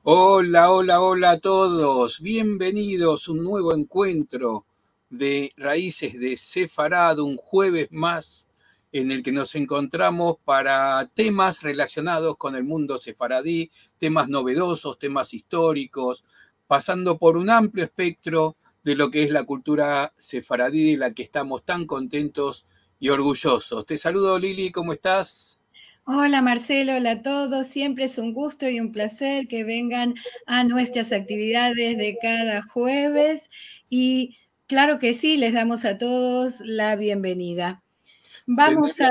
Hola, hola, hola a todos. Bienvenidos a un nuevo encuentro de Raíces de Sefarad, un jueves más en el que nos encontramos para temas relacionados con el mundo sefaradí, temas novedosos, temas históricos, pasando por un amplio espectro de lo que es la cultura sefaradí de la que estamos tan contentos y orgullosos. Te saludo, Lili, ¿cómo estás? Hola Marcelo, hola a todos. Siempre es un gusto y un placer que vengan a nuestras actividades de cada jueves y claro que sí, les damos a todos la bienvenida. Vamos a,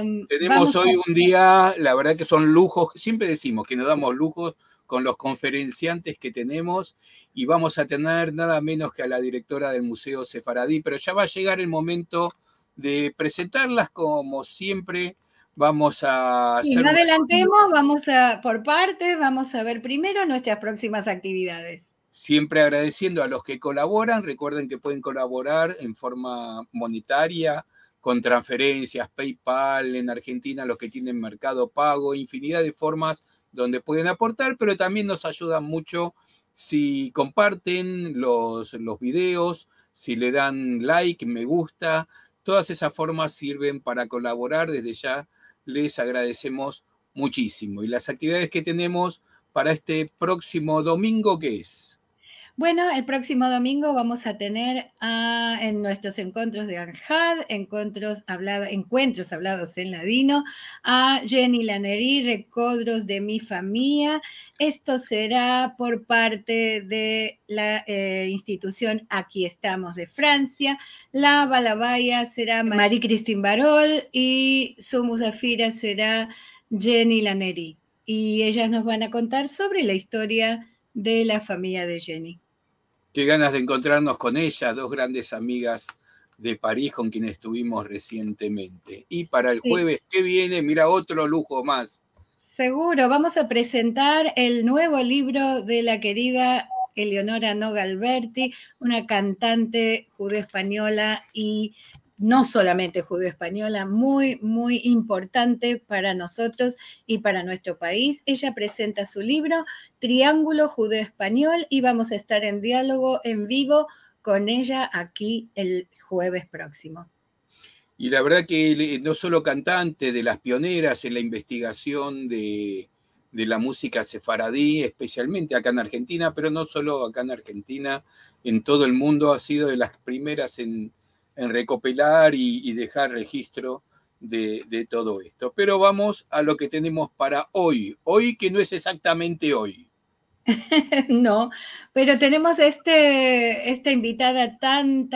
Tenemos Tenemos vamos hoy a, un día, la verdad que son lujos, siempre decimos que nos damos lujos con los conferenciantes que tenemos y vamos a tener nada menos que a la directora del Museo Sefaradí, pero ya va a llegar el momento de presentarlas como siempre. Vamos a sí, hacer no una... adelantemos, vamos a por partes, vamos a ver primero nuestras próximas actividades. Siempre agradeciendo a los que colaboran. Recuerden que pueden colaborar en forma monetaria, con transferencias, PayPal, en Argentina los que tienen Mercado Pago, infinidad de formas donde pueden aportar, pero también nos ayudan mucho si comparten los videos, si le dan like, me gusta. Todas esas formas sirven para colaborar. Desde ya les agradecemos muchísimo. Y las actividades que tenemos para este próximo domingo, ¿qué es? Bueno, el próximo domingo vamos a tener en nuestros encuentros de Anjad, encuentros hablados en ladino, a Jenny Lanerí, Recodros de mi familia. Esto será por parte de la institución Aquí estamos de Francia. La balabaya será Marie-Christine Barol y su musafira será Jenny Lanerí. Y ellas nos van a contar sobre la historia de la familia de Jenny. Qué ganas de encontrarnos con ella, dos grandes amigas de París con quienes estuvimos recientemente. Y para el Sí, jueves que viene, mira, otro lujo más. seguro. Vamos a presentar el nuevo libro de la querida Eleonora Noga Alberti, una cantante judeo-española y no solamente judeo-española, muy, muy importante para nosotros y para nuestro país. Ella presenta su libro Triángulo Judeo-Español y vamos a estar en diálogo en vivo con ella aquí el jueves próximo. Y la verdad que no solo cantante, de las pioneras en la investigación de la música sefaradí, especialmente acá en Argentina, pero no solo acá en Argentina, en todo el mundo ha sido de las primeras en recopilar y dejar registro de todo esto. Pero vamos a lo que tenemos para hoy que no es exactamente hoy. No, pero tenemos esta invitada tan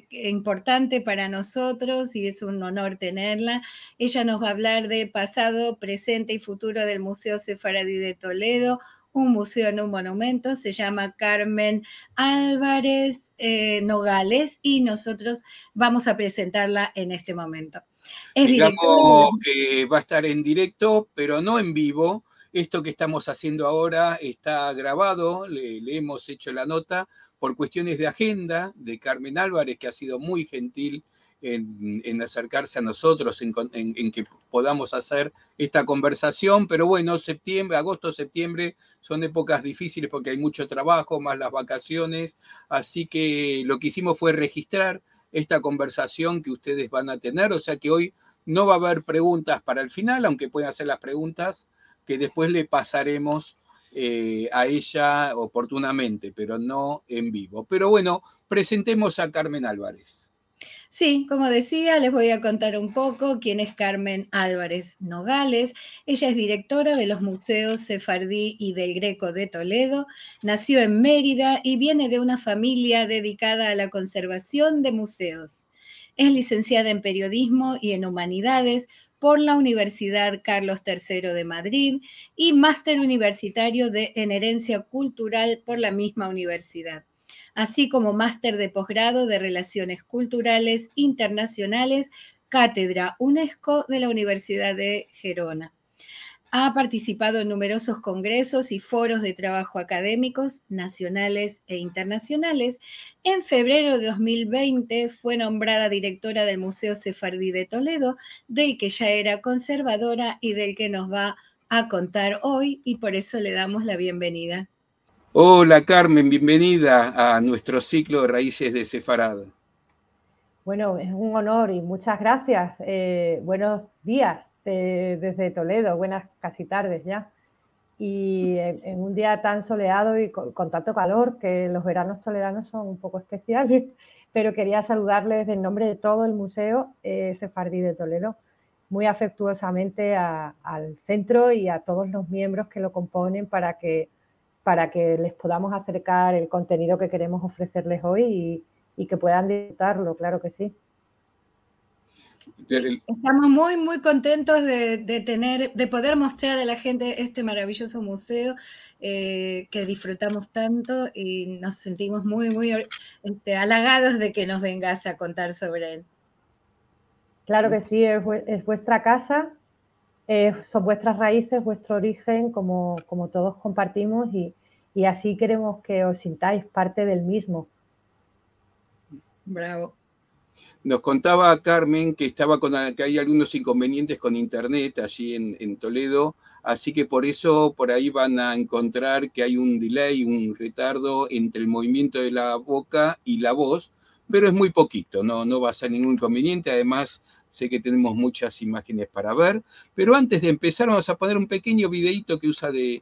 importante para nosotros y es un honor tenerla. Ella nos va a hablar de pasado, presente y futuro del Museo Sefaradí de Toledo, un museo en un monumento. Se llama Carmen Álvarez Nogales y nosotros vamos a presentarla en este momento. Es directora Digamos de... que va a estar en directo, pero no en vivo. Esto que estamos haciendo ahora está grabado, le hemos hecho la nota por cuestiones de agenda de Carmen Álvarez, que ha sido muy gentil en acercarse a nosotros, en que podamos hacer esta conversación. Pero bueno, septiembre, agosto, septiembre son épocas difíciles porque hay mucho trabajo, más las vacaciones. Así que lo que hicimos fue registrar esta conversación que ustedes van a tener. O sea que hoy no va a haber preguntas para el final, aunque pueden hacer las preguntas que después le pasaremos a ella oportunamente, pero no en vivo. Pero bueno, presentemos a Carmen Álvarez. Sí, como decía, les voy a contar un poco quién es Carmen Álvarez Nogales. Ella es directora de los Museos Sefardí y del Greco de Toledo. Nació en Mérida y viene de una familia dedicada a la conservación de museos. Es licenciada en Periodismo y en Humanidades por la Universidad Carlos III de Madrid y máster universitario en Herencia Cultural por la misma universidad, así como máster de posgrado de Relaciones Culturales Internacionales, Cátedra UNESCO de la Universidad de Gerona. Ha participado en numerosos congresos y foros de trabajo académicos nacionales e internacionales. En febrero de 2020 fue nombrada directora del Museo Sefardí de Toledo, del que ya era conservadora y del que nos va a contar hoy y por eso le damos la bienvenida. Hola Carmen, bienvenida a nuestro ciclo de Raíces de Sefarad. Bueno, es un honor y muchas gracias. Buenos días desde Toledo, buenas casi tardes ya. Y en un día tan soleado y con tanto calor, que los veranos toledanos son un poco especiales, pero quería saludarles en nombre de todo el Museo Sefardí de Toledo, muy afectuosamente al centro y a todos los miembros que lo componen para que les podamos acercar el contenido que queremos ofrecerles hoy y que puedan disfrutarlo, claro que sí. Estamos muy, muy contentos de poder mostrar a la gente este maravilloso museo que disfrutamos tanto y nos sentimos muy, muy halagados de que nos vengas a contar sobre él. Claro que sí, es vuestra casa, son vuestras raíces, vuestro origen, como todos compartimos y así queremos que os sintáis parte del mismo. Bravo. Nos contaba Carmen que que hay algunos inconvenientes con internet allí en Toledo, así que por eso por ahí van a encontrar que hay un delay, un retardo entre el movimiento de la boca y la voz, pero es muy poquito, no va a ser ningún inconveniente. Además, sé que tenemos muchas imágenes para ver, pero antes de empezar vamos a poner un pequeño videíto que usa de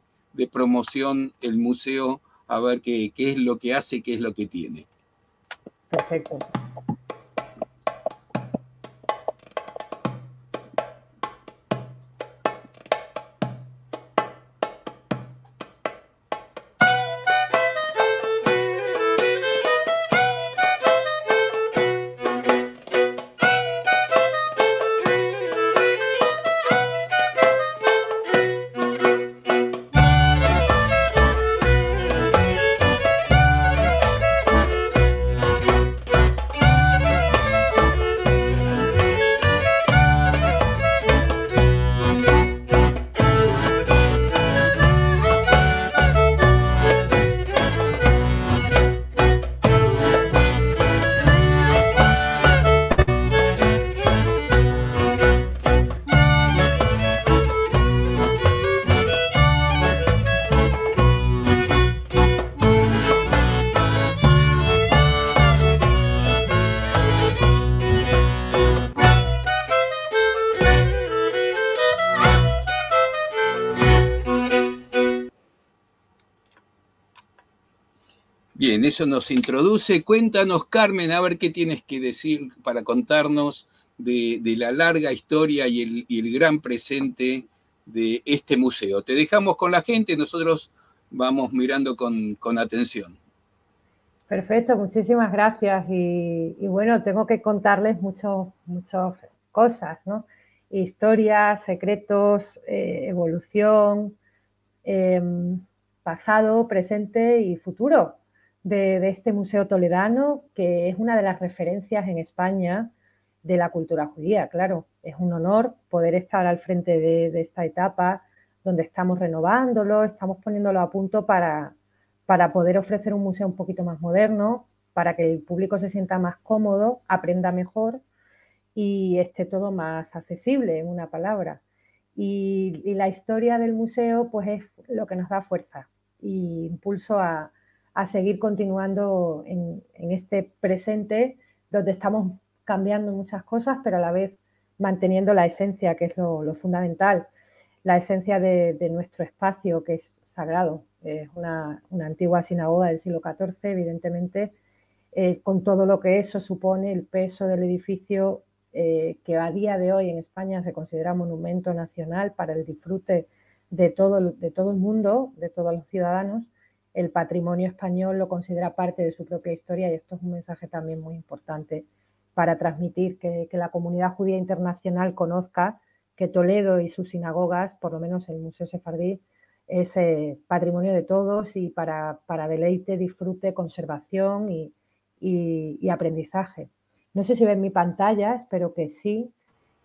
promoción el museo, a ver qué es lo que hace, qué es lo que tiene. Perfecto. Bien, eso nos introduce. Cuéntanos, Carmen, a ver qué tienes que decir para contarnos de la larga historia y el gran presente de este museo. Te dejamos con la gente, nosotros vamos mirando con atención. Perfecto, muchísimas gracias. Y bueno, tengo que contarles muchas cosas, ¿no? Historias, secretos, evolución, pasado, presente y futuro de este Museo Toledano, que es una de las referencias en España de la cultura judía. Claro, es un honor poder estar al frente de esta etapa donde estamos renovándolo, estamos poniéndolo a punto para poder ofrecer un museo un poquito más moderno, para que el público se sienta más cómodo, aprenda mejor y esté todo más accesible, en una palabra. Y la historia del museo pues es lo que nos da fuerza y impulso a seguir continuando en este presente donde estamos cambiando muchas cosas, pero a la vez manteniendo la esencia, que es lo fundamental, la esencia de nuestro espacio, que es sagrado. Es una antigua sinagoga del siglo XIV, evidentemente, con todo lo que eso supone, el peso del edificio, que a día de hoy en España se considera monumento nacional para el disfrute de todo el mundo, de todos los ciudadanos. El patrimonio español lo considera parte de su propia historia y esto es un mensaje también muy importante para transmitir que la comunidad judía internacional conozca que Toledo y sus sinagogas, por lo menos el Museo Sefardí, es patrimonio de todos y para deleite, disfrute, conservación y aprendizaje. No sé si ven mi pantalla, espero que sí.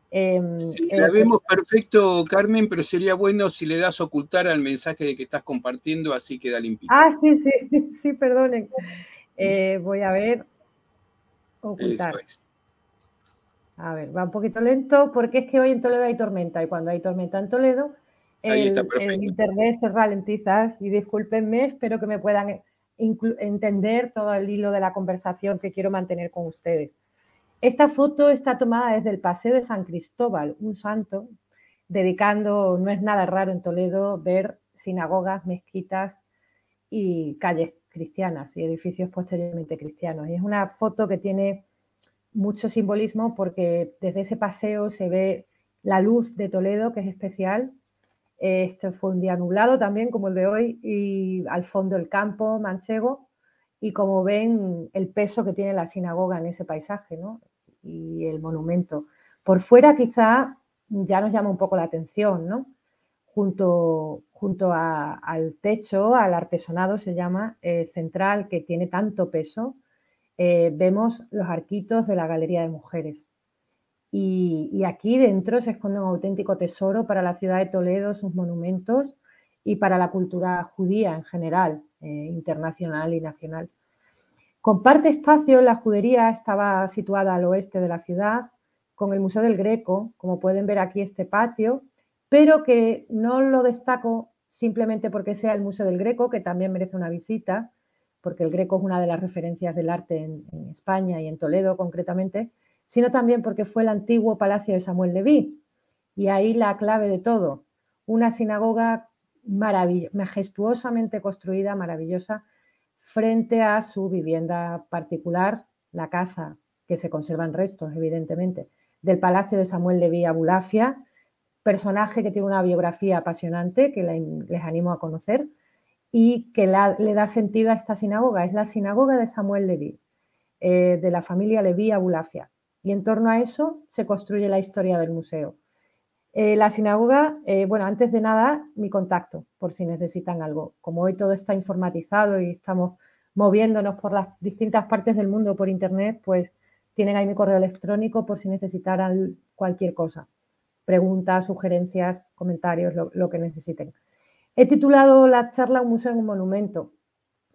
Sí, la vemos perfecto, Carmen, pero sería bueno si le das ocultar al mensaje de que estás compartiendo, así queda limpito. Ah, sí, sí, perdonen. Voy a ver, ocultar. Eso es. A ver, va un poquito lento porque es que hoy en Toledo hay tormenta y cuando hay tormenta en Toledo Ahí está, El perfecto. internet se ralentiza y discúlpenme, espero que me puedan entender todo el hilo de la conversación que quiero mantener con ustedes. Esta foto está tomada desde el Paseo de San Cristóbal, un santo, dedicando, no es nada raro en Toledo ver sinagogas, mezquitas y calles cristianas y edificios posteriormente cristianos. Y es una foto que tiene mucho simbolismo porque desde ese paseo se ve la luz de Toledo, que es especial. Esto fue un día nublado también, como el de hoy, y al fondo el campo manchego, y como ven, el peso que tiene la sinagoga en ese paisaje, ¿no? Y el monumento. Por fuera quizá ya nos llama un poco la atención, ¿no? Junto al techo, al artesonado se llama, central, que tiene tanto peso, vemos los arquitos de la Galería de Mujeres. Y aquí dentro se esconde un auténtico tesoro para la ciudad de Toledo, sus monumentos y para la cultura judía en general, internacional y nacional. Comparte espacio, la judería estaba situada al oeste de la ciudad, con el Museo del Greco, como pueden ver aquí este patio, pero que no lo destaco simplemente porque sea el Museo del Greco, que también merece una visita, porque el Greco es una de las referencias del arte en España y en Toledo concretamente, sino también porque fue el antiguo Palacio de Samuel Leví. Y ahí la clave de todo, una sinagoga majestuosamente construida, maravillosa, frente a su vivienda particular, la casa, que se conservan restos, evidentemente, del Palacio de Samuel Leví Abulafia, personaje que tiene una biografía apasionante que les animo a conocer y que le da sentido a esta sinagoga. Es la sinagoga de Samuel Leví, de la familia Leví Abulafia. Y en torno a eso se construye la historia del museo. La sinagoga, bueno, antes de nada, mi contacto, por si necesitan algo. Como hoy todo está informatizado y estamos moviéndonos por las distintas partes del mundo por internet, pues tienen ahí mi correo electrónico por si necesitaran cualquier cosa. Preguntas, sugerencias, comentarios, lo que necesiten. He titulado la charla Un museo en un monumento,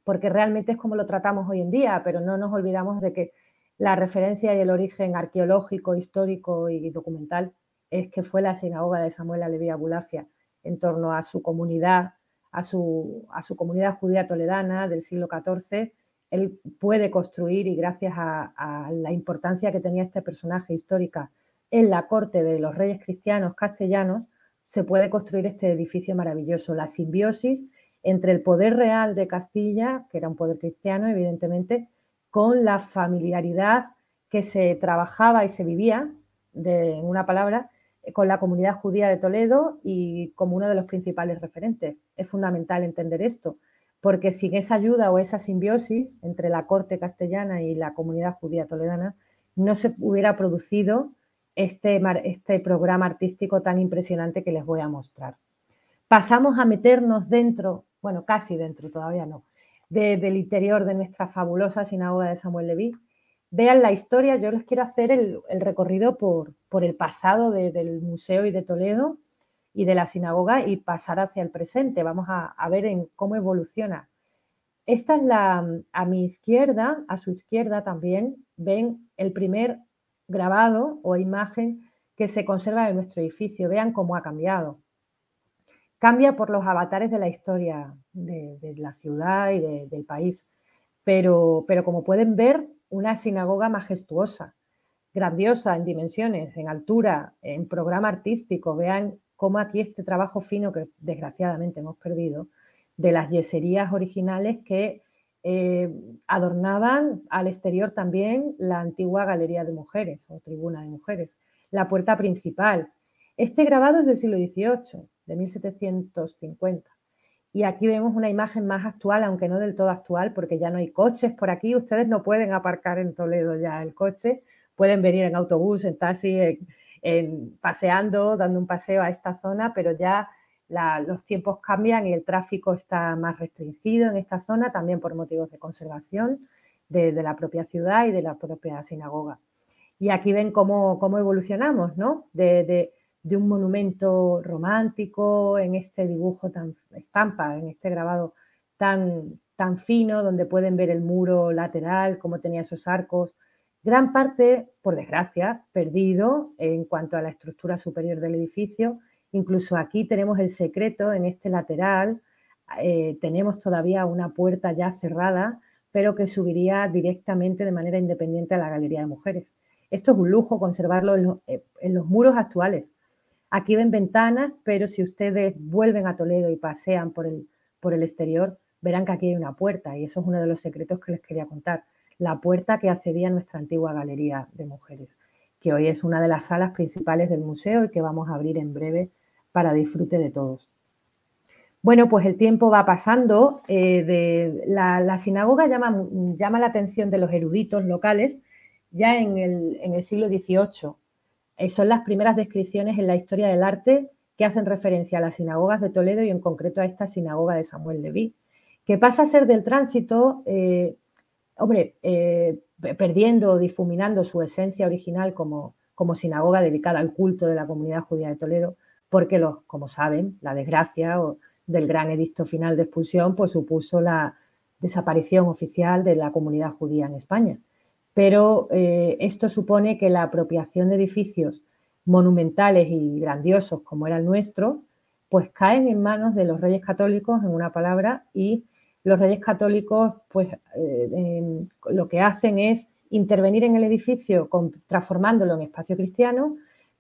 porque realmente es como lo tratamos hoy en día, pero no nos olvidamos de que la referencia y el origen arqueológico, histórico y documental es que fue la sinagoga de Samuel Leví Abulafia en torno a su comunidad, a su comunidad judía toledana del siglo XIV. Él puede construir, y gracias a la importancia que tenía este personaje histórica en la corte de los reyes cristianos castellanos, se puede construir este edificio maravilloso. La simbiosis entre el poder real de Castilla, que era un poder cristiano, evidentemente, con la familiaridad que se trabajaba y se vivía, en una palabra, con la comunidad judía de Toledo y como uno de los principales referentes. Es fundamental entender esto, porque sin esa ayuda o esa simbiosis entre la corte castellana y la comunidad judía toledana, no se hubiera producido este programa artístico tan impresionante que les voy a mostrar. Pasamos a meternos dentro, bueno, casi dentro, todavía no, del interior de nuestra fabulosa sinagoga de Samuel Leví. Vean la historia, yo les quiero hacer el recorrido por el pasado del museo y de Toledo y de la sinagoga y pasar hacia el presente. Vamos a ver en cómo evoluciona. Esta es a mi izquierda, a su izquierda también, ven el primer grabado o imagen que se conserva en nuestro edificio. Vean cómo ha cambiado. Cambia por los avatares de la historia de la ciudad y del país. Pero como pueden ver, una sinagoga majestuosa, grandiosa en dimensiones, en altura, en programa artístico. Vean cómo aquí este trabajo fino que desgraciadamente hemos perdido, de las yeserías originales que adornaban al exterior también la antigua galería de mujeres o tribuna de mujeres, la puerta principal. Este grabado es del siglo XVIII, de 1750. Y aquí vemos una imagen más actual, aunque no del todo actual, porque ya no hay coches por aquí. Ustedes no pueden aparcar en Toledo ya el coche, pueden venir en autobús, en taxi, paseando, dando un paseo a esta zona, pero ya los tiempos cambian y el tráfico está más restringido en esta zona, también por motivos de conservación de la propia ciudad y de la propia sinagoga. Y aquí ven cómo evolucionamos, ¿no? De un monumento romántico en este dibujo tan estampa, en este grabado tan fino, donde pueden ver el muro lateral, cómo tenía esos arcos. Gran parte, por desgracia, perdido en cuanto a la estructura superior del edificio Incluso aquí tenemos el secreto en este lateral, tenemos todavía una puerta ya cerrada, pero que subiría directamente de manera independiente a la Galería de Mujeres. Esto es un lujo conservarlo en los muros actuales. Aquí ven ventanas, pero si ustedes vuelven a Toledo y pasean por el exterior, verán que aquí hay una puerta, y eso es uno de los secretos que les quería contar. La puerta que accedía a nuestra antigua Galería de Mujeres, que hoy es una de las salas principales del museo y que vamos a abrir en breve para disfrute de todos. Bueno, pues el tiempo va pasando. La sinagoga llama la atención de los eruditos locales ya en el siglo XVIII. Son las primeras descripciones en la historia del arte que hacen referencia a las sinagogas de Toledo y en concreto a esta sinagoga de Samuel Leví, que pasa a ser del tránsito, perdiendo o difuminando su esencia original como sinagoga dedicada al culto de la comunidad judía de Toledo, porque como saben, la desgracia del gran edicto final de expulsión pues supuso la desaparición oficial de la comunidad judía en España. Pero esto supone que la apropiación de edificios monumentales y grandiosos como era el nuestro, pues caen en manos de los reyes católicos, en una palabra, y los reyes católicos pues lo que hacen es intervenir en el edificio transformándolo en espacio cristiano,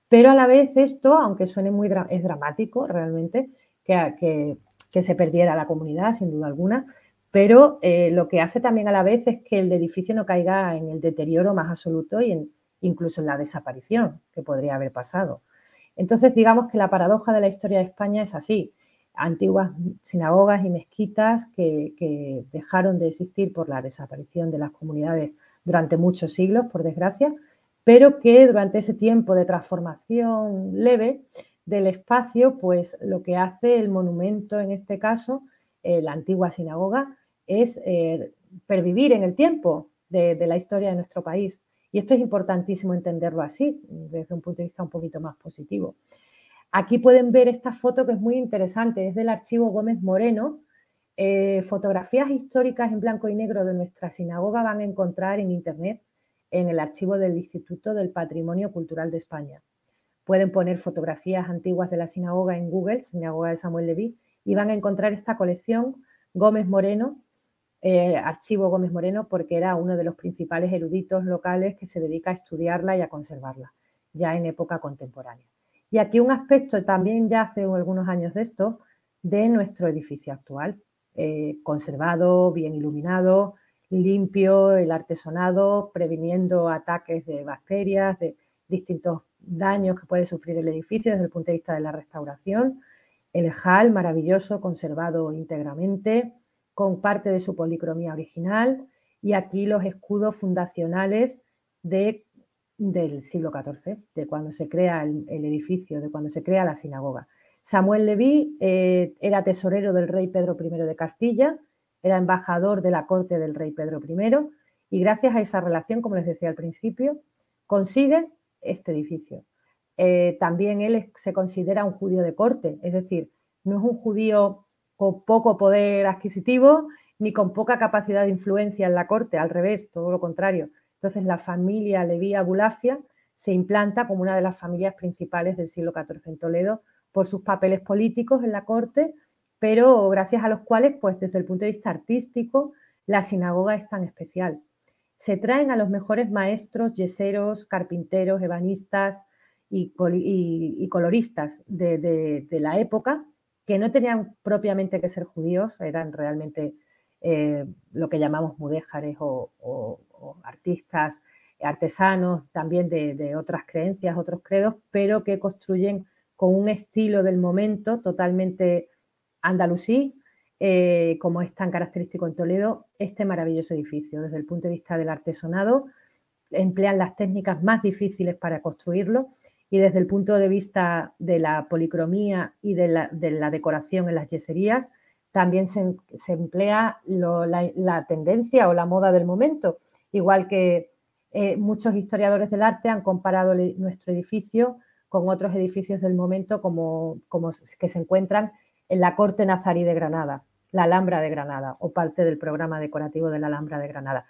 pero a la vez esto, aunque suene es dramático realmente, que se perdiera la comunidad, sin duda alguna, pero lo que hace también a la vez es que el edificio no caiga en el deterioro más absoluto y incluso en la desaparición que podría haber pasado. Entonces, digamos que la paradoja de la historia de España es así. Antiguas sinagogas y mezquitas que dejaron de existir por la desaparición de las comunidades durante muchos siglos, por desgracia, pero que durante ese tiempo de transformación leve del espacio, pues lo que hace el monumento, en este caso, la antigua sinagoga, es pervivir en el tiempo de la historia de nuestro país. Y esto es importantísimo entenderlo así, desde un punto de vista un poquito más positivo. Aquí pueden ver esta foto que es muy interesante, es del archivo Gómez Moreno. Fotografías históricas en blanco y negro de nuestra sinagoga van a encontrar en internet en el archivo del Instituto del Patrimonio Cultural de España. Pueden poner fotografías antiguas de la sinagoga en Google, Sinagoga de Samuel Leví, y van a encontrar esta colección Gómez Moreno, archivo Gómez Moreno, porque era uno de los principales eruditos locales que se dedica a estudiarla y a conservarla, ya en época contemporánea. Y aquí un aspecto también ya hace algunos años de esto, de nuestro edificio actual, conservado, bien iluminado, limpio, el artesonado, previniendo ataques de bacterias, de distintos daños que puede sufrir el edificio desde el punto de vista de la restauración. El hall maravilloso, conservado íntegramente, con parte de su policromía original, y aquí los escudos fundacionales del siglo XIV, de cuando se crea el edificio, de cuando se crea la sinagoga. Samuel Leví era tesorero del rey Pedro I de Castilla, era embajador de la corte del rey Pedro I, y gracias a esa relación, como les decía al principio, consigue este edificio. También él se considera un judío de corte, es decir, no es un judío con poco poder adquisitivo ni con poca capacidad de influencia en la corte, al revés, todo lo contrario. Entonces la familia Leví Abulafia se implanta como una de las familias principales del siglo XIV en Toledo por sus papeles políticos en la corte, pero gracias a los cuales, pues desde el punto de vista artístico, la sinagoga es tan especial. Se traen a los mejores maestros, yeseros, carpinteros, ebanistas y coloristas de la época, que no tenían propiamente que ser judíos, eran realmente lo que llamamos mudéjares o artistas, artesanos también de otras creencias, otros credos, pero que construyen con un estilo del momento totalmente andalusí, como es tan característico en Toledo, este maravilloso edificio. Desde el punto de vista del artesonado, emplean las técnicas más difíciles para construirlo, y desde el punto de vista de la policromía y de la decoración en las yeserías, también se emplea la tendencia o la moda del momento, igual que muchos historiadores del arte han comparado nuestro edificio con otros edificios del momento como que se encuentran en la corte nazarí de Granada, la Alhambra de Granada, o parte del programa decorativo de la Alhambra de Granada.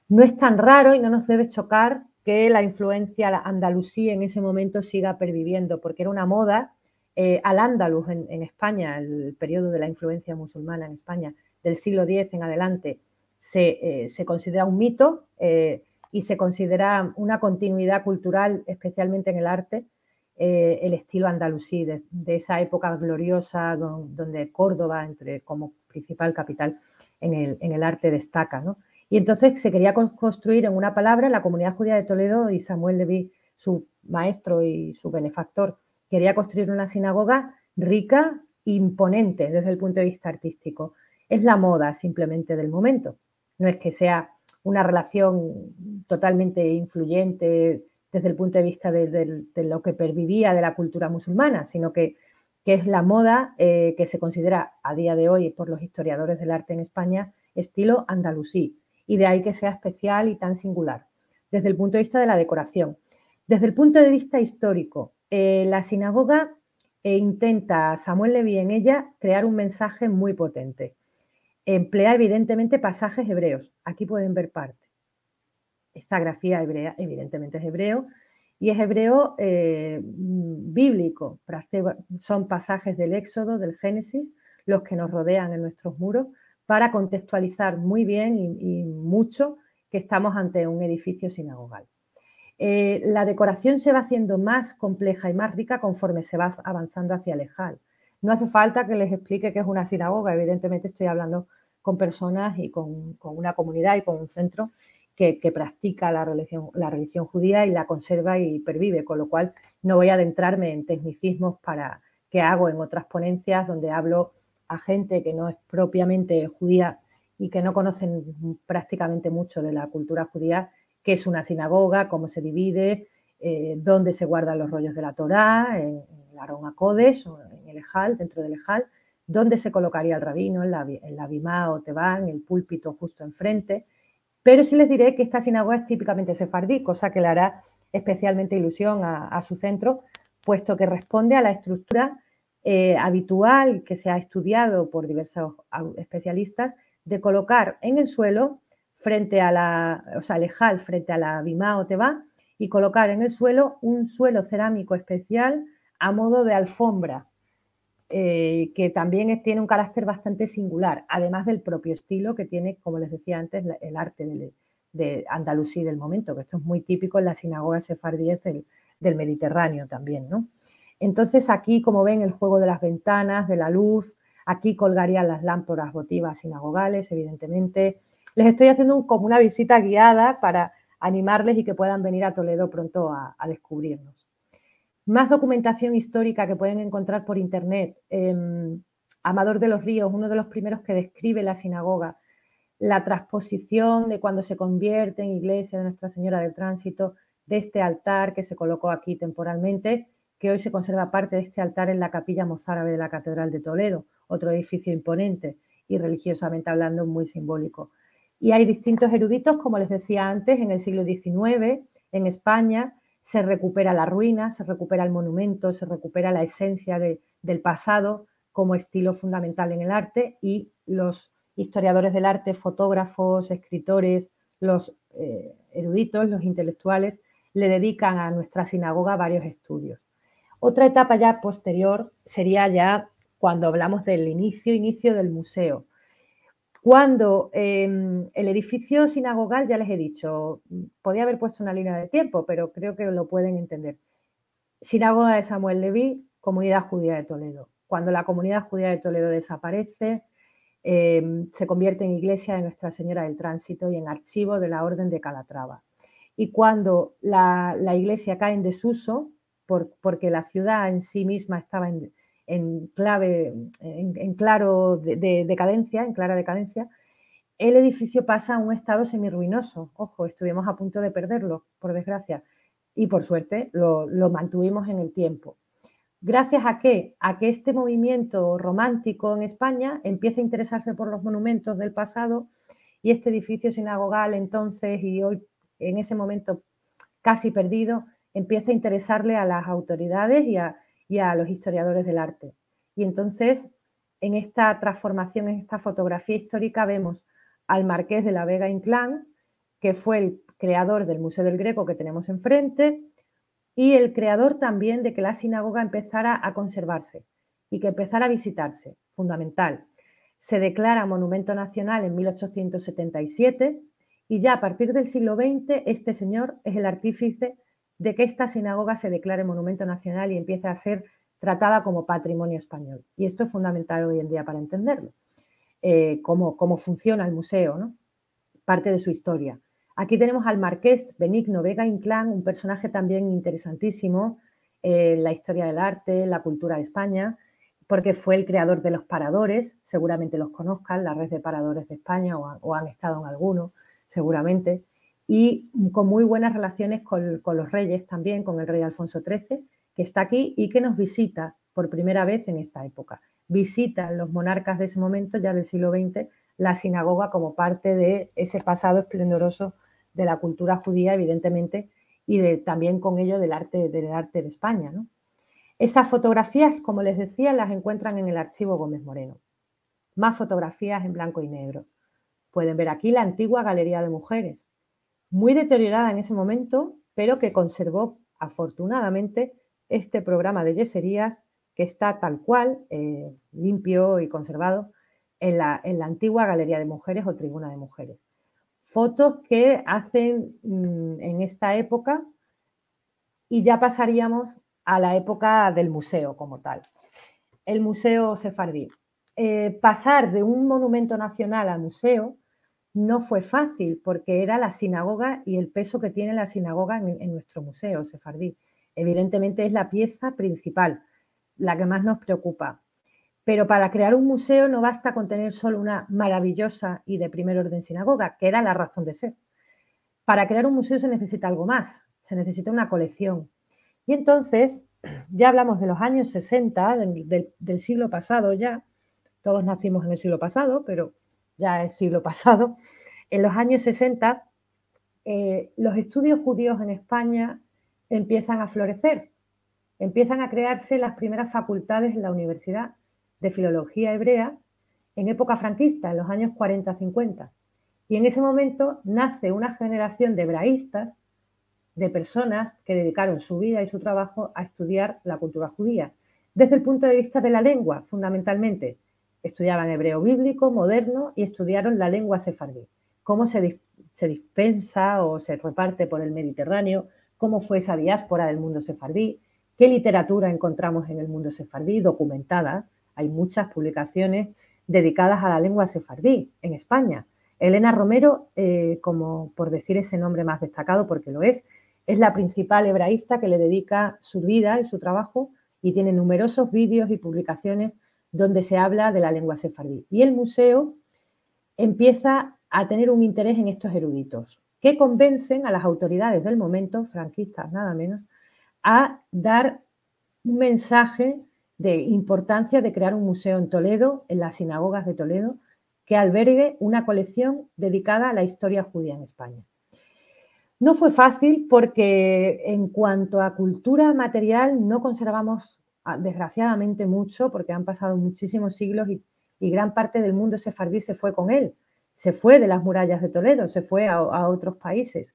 No es tan raro y no nos debe chocar que la influencia andalusí en ese momento siga perviviendo, porque era una moda Al-Ándalus en España, el periodo de la influencia musulmana en España, del siglo X en adelante, se considera un mito y se considera una continuidad cultural, especialmente en el arte, el estilo andalusí, de esa época gloriosa donde Córdoba, como principal capital en el arte, destaca, ¿no? Y entonces se quería construir en una palabra, la comunidad judía de Toledo, y Samuel Leví, su maestro y su benefactor, quería construir una sinagoga rica e imponente desde el punto de vista artístico. Es la moda simplemente del momento. No es que sea una relación totalmente influyente desde el punto de vista de lo que pervivía de la cultura musulmana, sino que es la moda que se considera a día de hoy por los historiadores del arte en España estilo andalusí, y de ahí que sea especial y tan singular. Desde el punto de vista de la decoración. Desde el punto de vista histórico, la sinagoga intenta, Samuel Leví en ella, crear un mensaje muy potente. Emplea evidentemente pasajes hebreos. Aquí pueden ver parte. Esta grafía hebrea evidentemente es hebreo, y es hebreo bíblico. Son pasajes del Éxodo, del Génesis, los que nos rodean en nuestros muros, para contextualizar muy bien y mucho que estamos ante un edificio sinagogal. La decoración se va haciendo más compleja y más rica conforme se va avanzando hacia el Ejal. No hace falta que les explique qué es una sinagoga, evidentemente estoy hablando con personas y con una comunidad y con un centro que practica la religión judía y la conserva y pervive, con lo cual no voy a adentrarme en tecnicismos que hago en otras ponencias donde hablo a gente que no es propiamente judía y que no conocen prácticamente mucho de la cultura judía, qué es una sinagoga, cómo se divide, dónde se guardan los rollos de la Torá, en el Aron HaKodesh o en el Ejal, dentro del Ejal, dónde se colocaría el rabino, en la bimá o tebá, en el púlpito justo enfrente. Pero sí les diré que esta sinagoga es típicamente sefardí, cosa que le hará especialmente ilusión a su centro, puesto que responde a la estructura habitual que se ha estudiado por diversos especialistas de colocar en el suelo frente a el ejal frente a la bimá o tebá, y colocar en el suelo un suelo cerámico especial a modo de alfombra, que también tiene un carácter bastante singular, además del propio estilo que tiene, como les decía antes, el arte de andalusí del momento, que esto es muy típico en las sinagogas sefardíes del Mediterráneo también, ¿no? Entonces aquí, como ven, el juego de las ventanas, de la luz, aquí colgarían las lámparas votivas sinagogales, evidentemente. Les estoy haciendo como una visita guiada para animarles y que puedan venir a Toledo pronto a descubrirnos. Más documentación histórica que pueden encontrar por internet. Amador de los Ríos, uno de los primeros que describe la sinagoga, la transposición de cuando se convierte en iglesia de Nuestra Señora del Tránsito, de este altar que se colocó aquí temporalmente, que hoy se conserva parte de este altar en la capilla mozárabe de la Catedral de Toledo, otro edificio imponente y religiosamente hablando muy simbólico. Y hay distintos eruditos, como les decía antes, en el siglo XIX, en España, se recupera la ruina, se recupera el monumento, se recupera la esencia del pasado como estilo fundamental en el arte, y los historiadores del arte, fotógrafos, escritores, los eruditos, los intelectuales, le dedican a nuestra sinagoga varios estudios. Otra etapa ya posterior sería ya cuando hablamos del inicio del museo. Cuando el edificio sinagogal, ya les he dicho, podía haber puesto una línea de tiempo, pero creo que lo pueden entender. Sinagoga de Samuel Leví, Comunidad Judía de Toledo. Cuando la Comunidad Judía de Toledo desaparece, se convierte en iglesia de Nuestra Señora del Tránsito y en archivo de la Orden de Calatrava. Y cuando la iglesia cae en desuso, porque la ciudad en sí misma estaba en clara decadencia, el edificio pasa a un estado semirruinoso. Ojo, estuvimos a punto de perderlo, por desgracia, y por suerte lo mantuvimos en el tiempo. ¿Gracias a qué? A que este movimiento romántico en España empieza a interesarse por los monumentos del pasado, y este edificio sinagogal entonces, y hoy en ese momento casi perdido, empieza a interesarle a las autoridades y a los historiadores del arte. Y entonces, en esta transformación, en esta fotografía histórica, vemos al marqués de la Vega Inclán, que fue el creador del Museo del Greco que tenemos enfrente, y el creador también de que la sinagoga empezara a conservarse y que empezara a visitarse, fundamental. Se declara monumento nacional en 1877 y ya a partir del siglo XX este señor es el artífice de que esta sinagoga se declare monumento nacional y empiece a ser tratada como patrimonio español. Y esto es fundamental hoy en día para entenderlo, cómo funciona el museo, ¿no? Parte de su historia. Aquí tenemos al marqués Benigno Vega Inclán, un personaje también interesantísimo en la historia del arte, la cultura de España, porque fue el creador de los paradores, seguramente los conozcan, la red de paradores de España o han estado en alguno, seguramente, y con muy buenas relaciones con los reyes también, con el rey Alfonso XIII, que está aquí y que nos visita por primera vez en esta época. Visitan los monarcas de ese momento, ya del siglo XX, la sinagoga como parte de ese pasado esplendoroso de la cultura judía, evidentemente, y también con ello del arte de España, ¿no? Esas fotografías, como les decía, las encuentran en el archivo Gómez Moreno. Más fotografías en blanco y negro. Pueden ver aquí la antigua Galería de Mujeres, muy deteriorada en ese momento, pero que conservó afortunadamente este programa de yeserías que está tal cual, limpio y conservado, en la antigua Galería de Mujeres o Tribuna de Mujeres. Fotos que hacen en esta época y ya pasaríamos a la época del museo como tal. El Museo Sefardí. Pasar de un monumento nacional al museo no fue fácil porque era la sinagoga y el peso que tiene la sinagoga en nuestro museo sefardí. Evidentemente es la pieza principal, la que más nos preocupa. Pero para crear un museo no basta con tener solo una maravillosa y de primer orden sinagoga, que era la razón de ser. Para crear un museo se necesita algo más, se necesita una colección. Y entonces, ya hablamos de los años 60, del siglo pasado ya, todos nacimos en el siglo pasado, pero ya es siglo pasado. En los años 60, los estudios judíos en España empiezan a florecer, empiezan a crearse las primeras facultades en la Universidad de Filología Hebrea en época franquista, en los años 40-50. Y en ese momento nace una generación de hebraístas, de personas que dedicaron su vida y su trabajo a estudiar la cultura judía, desde el punto de vista de la lengua, fundamentalmente. Estudiaban hebreo bíblico, moderno, y estudiaron la lengua sefardí. Cómo se dispensa o se reparte por el Mediterráneo, cómo fue esa diáspora del mundo sefardí, qué literatura encontramos en el mundo sefardí documentada. Hay muchas publicaciones dedicadas a la lengua sefardí en España. Elena Romero, como por decir ese nombre más destacado, porque lo es la principal hebraísta que le dedica su vida y su trabajo y tiene numerosos vídeos y publicaciones donde se habla de la lengua sefardí. Y el museo empieza a tener un interés en estos eruditos que convencen a las autoridades del momento, franquistas nada menos, a dar un mensaje de importancia de crear un museo en Toledo, en las sinagogas de Toledo, que albergue una colección dedicada a la historia judía en España. No fue fácil porque en cuanto a cultura material no conservamos desgraciadamente mucho porque han pasado muchísimos siglos y gran parte del mundo sefardí se fue con él. Se fue de las murallas de Toledo, se fue a otros países.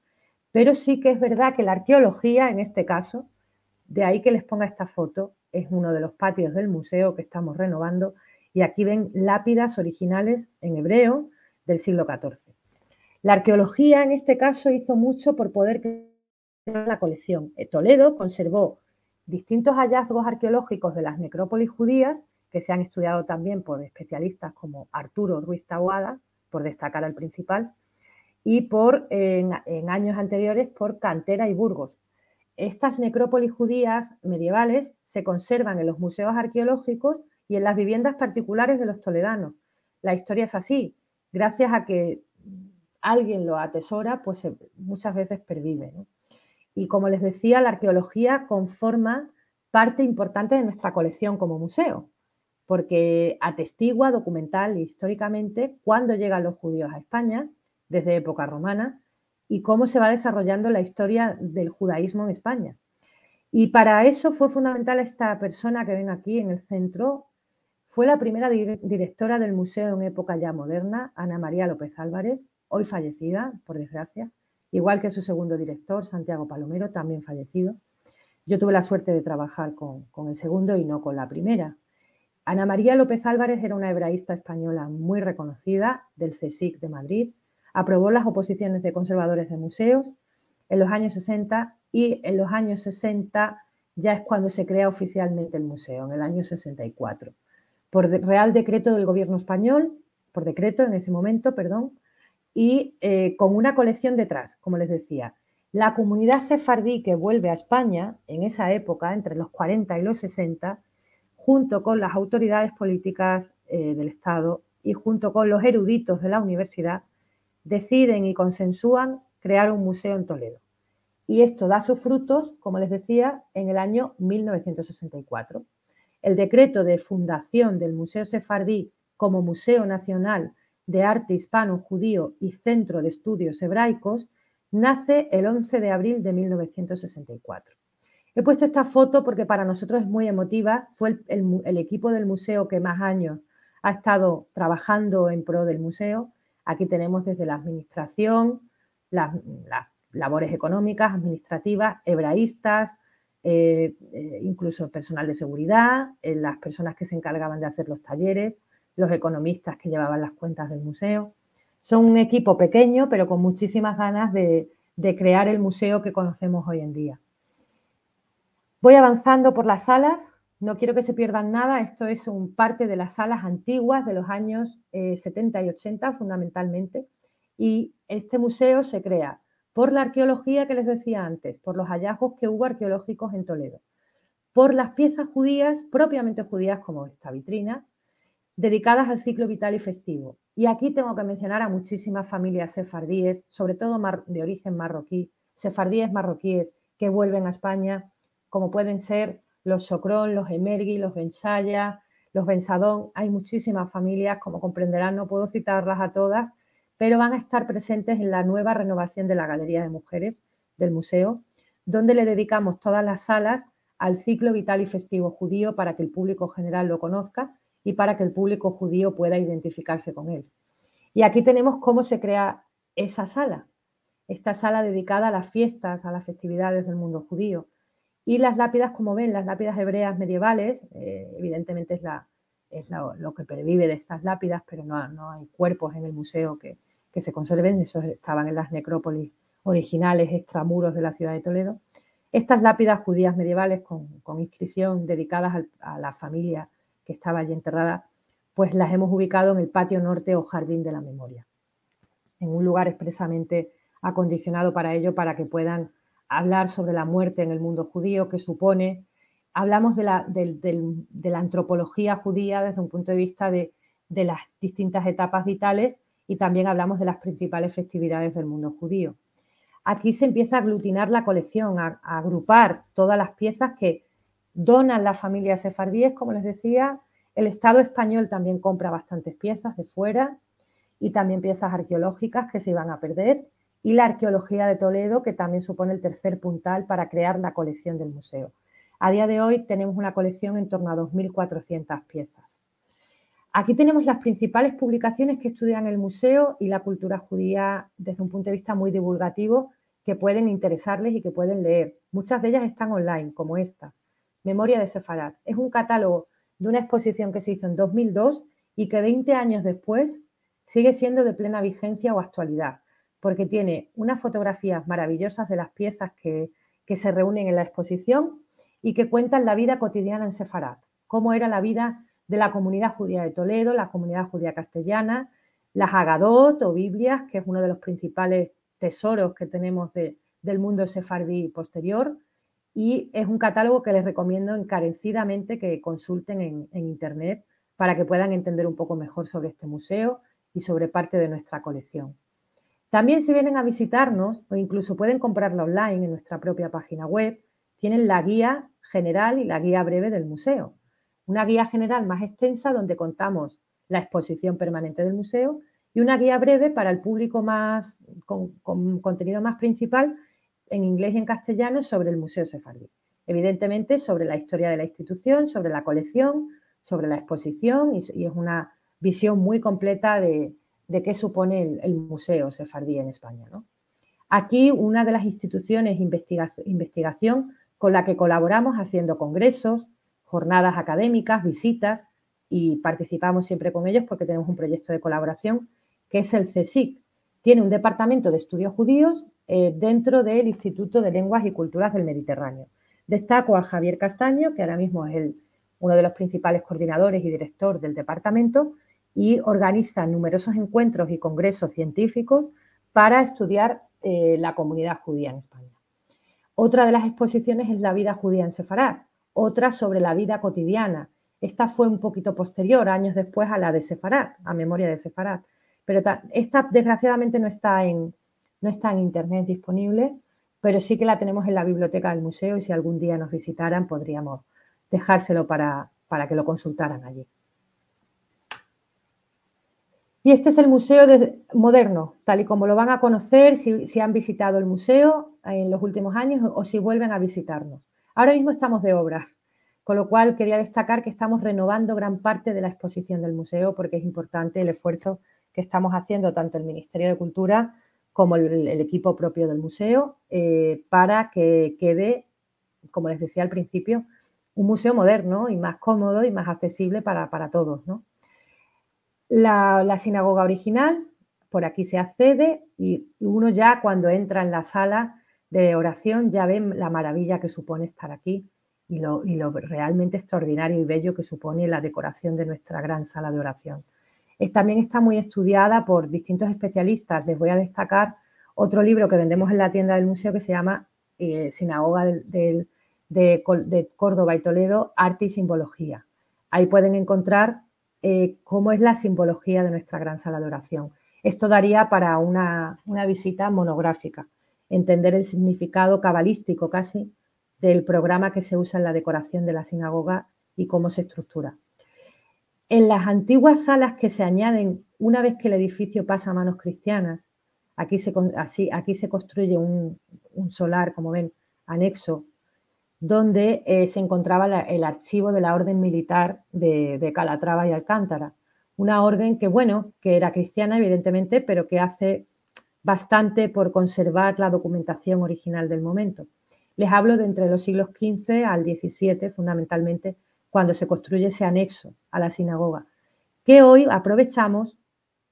Pero sí que es verdad que la arqueología, en este caso, de ahí que les ponga esta foto, es uno de los patios del museo que estamos renovando y aquí ven lápidas originales en hebreo del siglo XIV. La arqueología, en este caso, hizo mucho por poder crear la colección. Toledo conservó distintos hallazgos arqueológicos de las necrópolis judías, que se han estudiado también por especialistas como Arturo Ruiz Taboada, por destacar al principal, y en años anteriores por Cantera y Burgos. Estas necrópolis judías medievales se conservan en los museos arqueológicos y en las viviendas particulares de los toledanos. La historia es así, gracias a que alguien lo atesora, pues muchas veces pervive, ¿no? Y como les decía, la arqueología conforma parte importante de nuestra colección como museo, porque atestigua documental e históricamente cuándo llegan los judíos a España, desde época romana, y cómo se va desarrollando la historia del judaísmo en España. Y para eso fue fundamental esta persona que ven aquí en el centro. Fue la primera directora del museo en época ya moderna, Ana María López Álvarez, hoy fallecida, por desgracia, igual que su segundo director, Santiago Palomero, también fallecido. Yo tuve la suerte de trabajar con el segundo y no con la primera. Ana María López Álvarez era una hebraísta española muy reconocida del CSIC de Madrid. Aprobó las oposiciones de conservadores de museos en los años 60 y en los años 60 ya es cuando se crea oficialmente el museo, en el año 64. Por Real Decreto del Gobierno español, por decreto en ese momento, perdón, y con una colección detrás, como les decía. La comunidad sefardí que vuelve a España en esa época, entre los 40 y los 60, junto con las autoridades políticas del Estado y junto con los eruditos de la universidad, deciden y consensúan crear un museo en Toledo. Y esto da sus frutos, como les decía, en el año 1964. El decreto de fundación del Museo Sefardí como Museo Nacional de Arte Hispano, Judío y Centro de Estudios Hebraicos nace el 11 de abril de 1964. He puesto esta foto porque para nosotros es muy emotiva. Fue el equipo del museo que más años ha estado trabajando en pro del museo. Aquí tenemos desde la administración, las labores económicas, administrativas, hebraístas, incluso personal de seguridad, las personas que se encargaban de hacer los talleres, los economistas que llevaban las cuentas del museo. Son un equipo pequeño, pero con muchísimas ganas de crear el museo que conocemos hoy en día. Voy avanzando por las salas, no quiero que se pierdan nada, esto es parte de las salas antiguas de los años 70 y 80 fundamentalmente, y este museo se crea por la arqueología que les decía antes, por los hallazgos que hubo arqueológicos en Toledo, por las piezas judías, propiamente judías como esta vitrina, dedicadas al ciclo vital y festivo. Y aquí tengo que mencionar a muchísimas familias sefardíes, sobre todo de origen marroquí, sefardíes marroquíes que vuelven a España, como pueden ser los Socrón, los Emergui, los Bensaya, los Bensadón. Hay muchísimas familias, como comprenderán, no puedo citarlas a todas, pero van a estar presentes en la nueva renovación de la Galería de Mujeres del museo, donde le dedicamos todas las salas al ciclo vital y festivo judío para que el público general lo conozca y para que el público judío pueda identificarse con él. Y aquí tenemos cómo se crea esa sala, esta sala dedicada a las fiestas, a las festividades del mundo judío. Y las lápidas, como ven, las lápidas hebreas medievales, evidentemente es lo que pervive de estas lápidas, pero no hay cuerpos en el museo que se conserven, esos estaban en las necrópolis originales extramuros de la ciudad de Toledo. Estas lápidas judías medievales con inscripción dedicadas a la familia que estaba allí enterrada, pues las hemos ubicado en el patio norte o jardín de la memoria, en un lugar expresamente acondicionado para ello, para que puedan hablar sobre la muerte en el mundo judío, que supone. Hablamos de la antropología judía desde un punto de vista de las distintas etapas vitales y también hablamos de las principales festividades del mundo judío. Aquí se empieza a aglutinar la colección, a agrupar todas las piezas que donan las familias sefardíes, como les decía. El Estado español también compra bastantes piezas de fuera y también piezas arqueológicas que se iban a perder, y la arqueología de Toledo, que también supone el tercer puntal para crear la colección del museo. A día de hoy tenemos una colección en torno a 2.400 piezas. Aquí tenemos las principales publicaciones que estudian el museo y la cultura judía desde un punto de vista muy divulgativo, que pueden interesarles y que pueden leer. Muchas de ellas están online, como esta, Memoria de Sefarat. Es un catálogo de una exposición que se hizo en 2002 y que 20 años después sigue siendo de plena vigencia o actualidad, porque tiene unas fotografías maravillosas de las piezas que se reúnen en la exposición y que cuentan la vida cotidiana en Sefarat, cómo era la vida de la comunidad judía de Toledo, la comunidad judía castellana, las Agadot o Biblias, que es uno de los principales tesoros que tenemos del mundo sefardí posterior, y es un catálogo que les recomiendo encarecidamente que consulten en internet para que puedan entender un poco mejor sobre este museo y sobre parte de nuestra colección. También, si vienen a visitarnos, o incluso pueden comprarla online en nuestra propia página web, tienen la guía general y la guía breve del museo. Una guía general más extensa donde contamos la exposición permanente del museo y una guía breve para el público con contenido más principal en inglés y en castellano sobre el Museo Sefardí. Evidentemente sobre la historia de la institución, sobre la colección, sobre la exposición, y es una visión muy completa de qué supone el Museo Sefardí en España, ¿no? Aquí una de las instituciones de investigación con la que colaboramos haciendo congresos, jornadas académicas, visitas, y participamos siempre con ellos porque tenemos un proyecto de colaboración que es el CSIC. Tiene un departamento de estudios judíos dentro del Instituto de Lenguas y Culturas del Mediterráneo. Destaco a Javier Castaño, que ahora mismo es uno de los principales coordinadores y director del departamento, y organiza numerosos encuentros y congresos científicos para estudiar la comunidad judía en España. Otra de las exposiciones es la vida judía en Sefarad, otra sobre la vida cotidiana. Esta fue un poquito posterior, años después, a la de Sefarad, a memoria de Sefarad. Pero esta, desgraciadamente, no está en internet disponible, pero sí que la tenemos en la biblioteca del museo y si algún día nos visitaran podríamos dejárselo para que lo consultaran allí. Y este es el museo moderno, tal y como lo van a conocer si han visitado el museo en los últimos años o si vuelven a visitarnos. Ahora mismo estamos de obras, con lo cual quería destacar que estamos renovando gran parte de la exposición del museo porque es importante el esfuerzo que estamos haciendo tanto el Ministerio de Cultura como el equipo propio del museo para que quede, como les decía al principio, un museo moderno y más cómodo y más accesible para todos, ¿no? La sinagoga original, por aquí se accede y uno ya cuando entra en la sala de oración ya ve la maravilla que supone estar aquí y lo realmente extraordinario y bello que supone la decoración de nuestra gran sala de oración. También está muy estudiada por distintos especialistas. Les voy a destacar otro libro que vendemos en la tienda del museo que se llama Sinagoga de Córdoba y Toledo, Arte y Simbología. Ahí pueden encontrar cómo es la simbología de nuestra gran sala de oración. Esto daría para una visita monográfica, entender el significado cabalístico casi del programa que se usa en la decoración de la sinagoga y cómo se estructura. En las antiguas salas que se añaden una vez que el edificio pasa a manos cristianas, aquí se construye un solar, como ven, anexo, donde se encontraba el archivo de la orden militar de Calatrava y Alcántara. Una orden que, bueno, que era cristiana, evidentemente, pero que hace bastante por conservar la documentación original del momento. Les hablo de entre los siglos XV al XVII, fundamentalmente, cuando se construye ese anexo a la sinagoga, que hoy aprovechamos,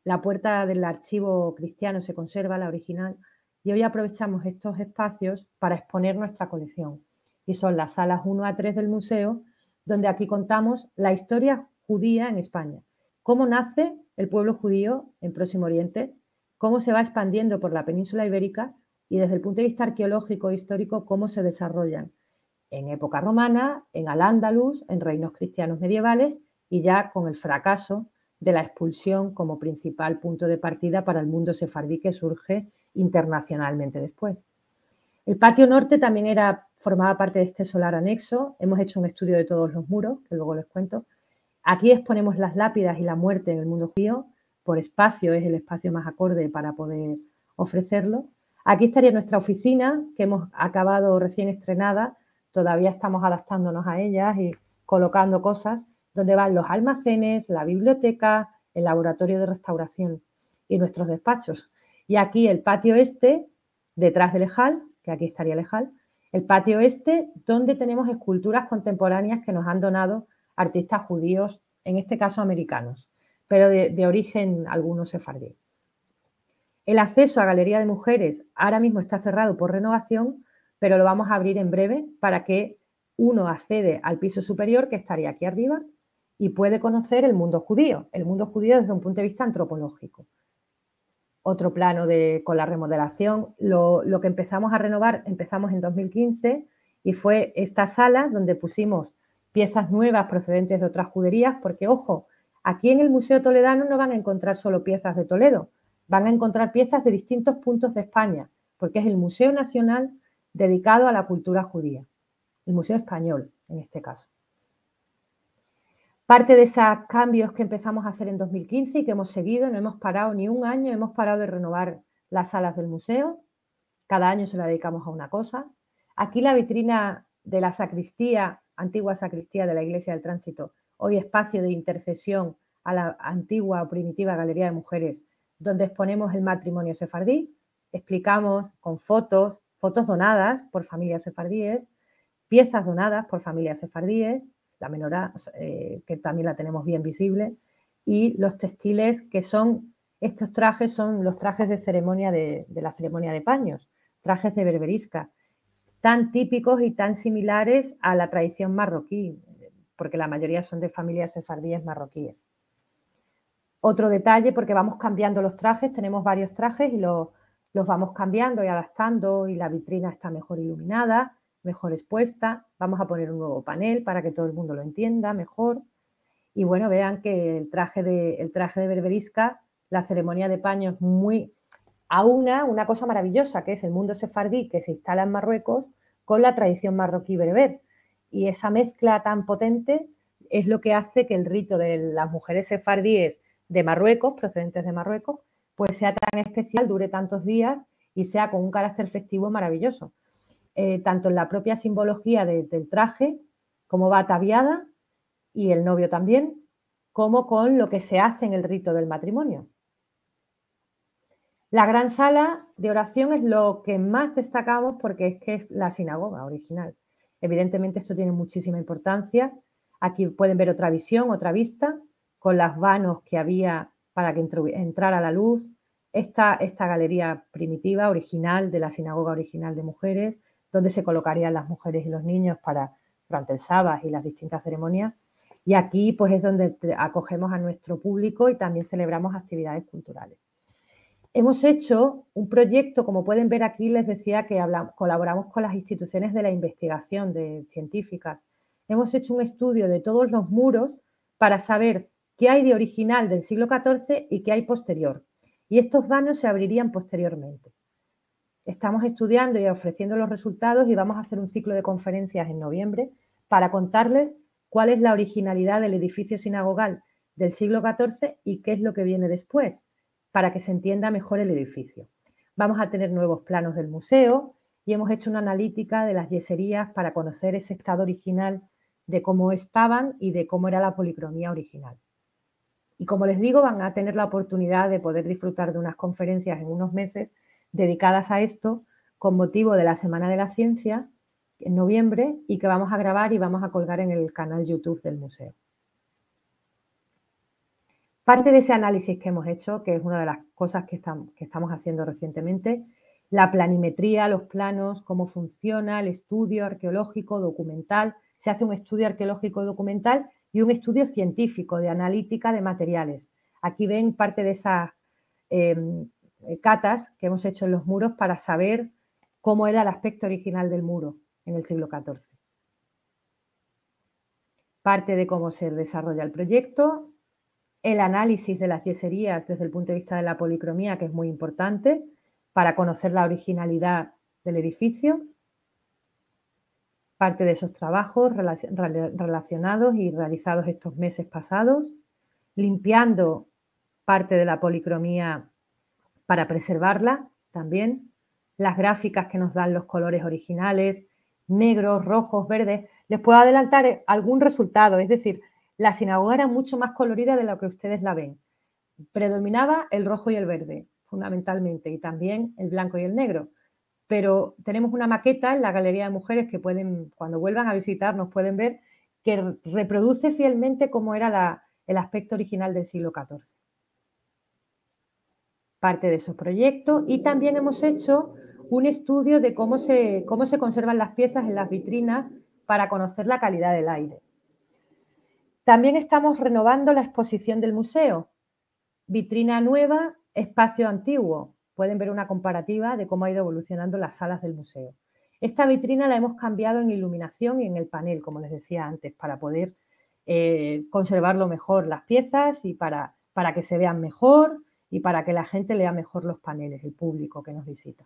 la puerta del archivo cristiano se conserva, la original, y hoy aprovechamos estos espacios para exponer nuestra colección. Y son las salas 1 a 3 del museo, donde aquí contamos la historia judía en España. Cómo nace el pueblo judío en Próximo Oriente, cómo se va expandiendo por la península ibérica y desde el punto de vista arqueológico e histórico, cómo se desarrollan en época romana, en Al-Ándalus, en reinos cristianos medievales y ya con el fracaso de la expulsión como principal punto de partida para el mundo sefardí que surge internacionalmente después. El patio norte también formaba parte de este solar anexo. Hemos hecho un estudio de todos los muros, que luego les cuento. Aquí exponemos las lápidas y la muerte en el mundo judío. Por espacio es el espacio más acorde para poder ofrecerlo. Aquí estaría nuestra oficina, que hemos acabado recién estrenada. Todavía estamos adaptándonos a ellas y colocando cosas, donde van los almacenes, la biblioteca, el laboratorio de restauración y nuestros despachos. Y aquí el patio este, detrás del Ejal, que aquí estaría el Ejal, el patio este, donde tenemos esculturas contemporáneas que nos han donado artistas judíos, en este caso americanos, pero de origen algunos sefardí. El acceso a Galería de Mujeres ahora mismo está cerrado por renovación, pero lo vamos a abrir en breve para que uno accede al piso superior, que estaría aquí arriba, y puede conocer el mundo judío desde un punto de vista antropológico. Otro plano con la remodelación, lo que empezamos a renovar, empezamos en 2015 y fue esta sala donde pusimos piezas nuevas procedentes de otras juderías, porque, ojo, aquí en el Museo Toledano no van a encontrar solo piezas de Toledo, van a encontrar piezas de distintos puntos de España, porque es el Museo Nacional dedicado a la cultura judía, el Museo Español en este caso. Parte de esos cambios que empezamos a hacer en 2015 y que hemos seguido, no hemos parado ni un año, hemos parado de renovar las salas del museo. Cada año se la dedicamos a una cosa. Aquí la vitrina de la sacristía, antigua sacristía de la Iglesia del Tránsito, hoy espacio de intercesión a la antigua o primitiva Galería de Mujeres, donde exponemos el matrimonio sefardí. Explicamos con fotos donadas por familias sefardíes, piezas donadas por familias sefardíes, la menorá, que también la tenemos bien visible, y los textiles que son, estos trajes son los trajes de ceremonia de la ceremonia de paños, trajes de berberisca, tan típicos y tan similares a la tradición marroquí, porque la mayoría son de familias sefardíes marroquíes. Otro detalle, porque vamos cambiando los trajes, tenemos varios trajes y los vamos cambiando y adaptando, y la vitrina está mejor iluminada, mejor expuesta. Vamos a poner un nuevo panel para que todo el mundo lo entienda mejor. Y bueno, vean que el traje de berberisca, la ceremonia de paños, muy aúna una cosa maravillosa, que es el mundo sefardí que se instala en Marruecos con la tradición marroquí berber. Y esa mezcla tan potente es lo que hace que el rito de las mujeres sefardíes de Marruecos, procedentes de Marruecos, pues sea tan especial, dure tantos días y sea con un carácter festivo maravilloso. Tanto en la propia simbología del traje, como va ataviada, y el novio también, como con lo que se hace en el rito del matrimonio. La gran sala de oración es lo que más destacamos porque es que es la sinagoga original. Evidentemente esto tiene muchísima importancia. Aquí pueden ver otra visión, otra vista, con las vanos que había para que entrara la luz. Esta galería primitiva, original, de la sinagoga original de mujeres, donde se colocarían las mujeres y los niños durante el sábado y las distintas ceremonias. Y aquí pues es donde acogemos a nuestro público y también celebramos actividades culturales. Hemos hecho un proyecto, como pueden ver aquí, les decía que colaboramos con las instituciones de la investigación científicas. Hemos hecho un estudio de todos los muros para saber qué hay de original del siglo XIV y qué hay posterior. Y estos vanos se abrirían posteriormente. Estamos estudiando y ofreciendo los resultados y vamos a hacer un ciclo de conferencias en noviembre para contarles cuál es la originalidad del edificio sinagogal del siglo XIV y qué es lo que viene después, para que se entienda mejor el edificio. Vamos a tener nuevos planos del museo y hemos hecho una analítica de las yeserías para conocer ese estado original de cómo estaban y de cómo era la policromía original. Y como les digo, van a tener la oportunidad de poder disfrutar de unas conferencias en unos meses dedicadas a esto con motivo de la Semana de la Ciencia en noviembre y que vamos a grabar y vamos a colgar en el canal YouTube del museo. Parte de ese análisis que hemos hecho, que es una de las cosas que estamos haciendo recientemente, la planimetría, los planos, cómo funciona el estudio arqueológico, documental. Se hace un estudio arqueológico documental y un estudio científico de analítica de materiales. Aquí ven parte de esas catas que hemos hecho en los muros para saber cómo era el aspecto original del muro en el siglo XIV. Parte de cómo se desarrolla el proyecto, el análisis de las yeserías desde el punto de vista de la policromía, que es muy importante para conocer la originalidad del edificio. Parte de esos trabajos relacionados y realizados estos meses pasados, limpiando parte de la policromía para preservarla también, las gráficas que nos dan los colores originales, negros, rojos, verdes. Les puedo adelantar algún resultado, es decir, la sinagoga era mucho más colorida de lo que ustedes la ven. Predominaba el rojo y el verde, fundamentalmente, y también el blanco y el negro. Pero tenemos una maqueta en la Galería de Mujeres que pueden, cuando vuelvan a visitarnos, pueden ver que reproduce fielmente cómo era el aspecto original del siglo XIV. Parte de esos proyectos, y también hemos hecho un estudio de cómo se conservan las piezas en las vitrinas para conocer la calidad del aire. También estamos renovando la exposición del museo. Vitrina nueva, espacio antiguo. Pueden ver una comparativa de cómo ha ido evolucionando las salas del museo. Esta vitrina la hemos cambiado en iluminación y en el panel, como les decía antes, para poder conservarlo mejor las piezas y para que se vean mejor y para que la gente lea mejor los paneles, el público que nos visita.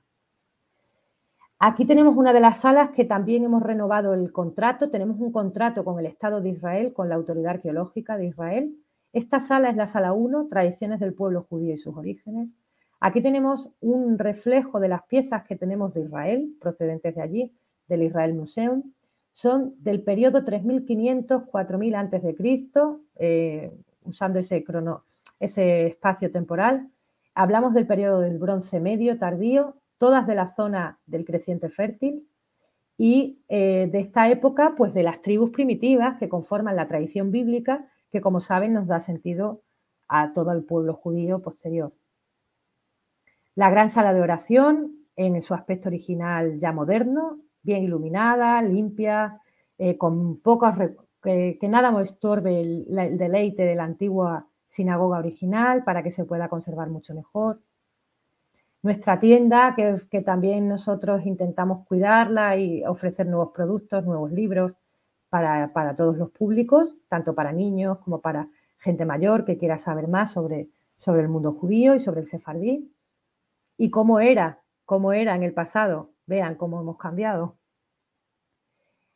Aquí tenemos una de las salas que también hemos renovado el contrato. Tenemos un contrato con el Estado de Israel, con la Autoridad Arqueológica de Israel. Esta sala es la sala 1, Tradiciones del pueblo judío y sus orígenes. Aquí tenemos un reflejo de las piezas que tenemos de Israel, procedentes de allí, del Israel Museum. Son del periodo 3500-4000 a.C., usando ese espacio temporal. Hablamos del periodo del Bronce Medio tardío, todas de la zona del Creciente Fértil, y de esta época, pues de las tribus primitivas que conforman la tradición bíblica, que como saben nos da sentido a todo el pueblo judío posterior. La gran sala de oración, en su aspecto original ya moderno, bien iluminada, limpia, con pocos que nada nos estorbe el deleite de la antigua sinagoga original para que se pueda conservar mucho mejor. Nuestra tienda, que también nosotros intentamos cuidarla y ofrecer nuevos productos, nuevos libros para todos los públicos, tanto para niños como para gente mayor que quiera saber más sobre el mundo judío y sobre el sefardí. Y cómo era en el pasado. Vean cómo hemos cambiado.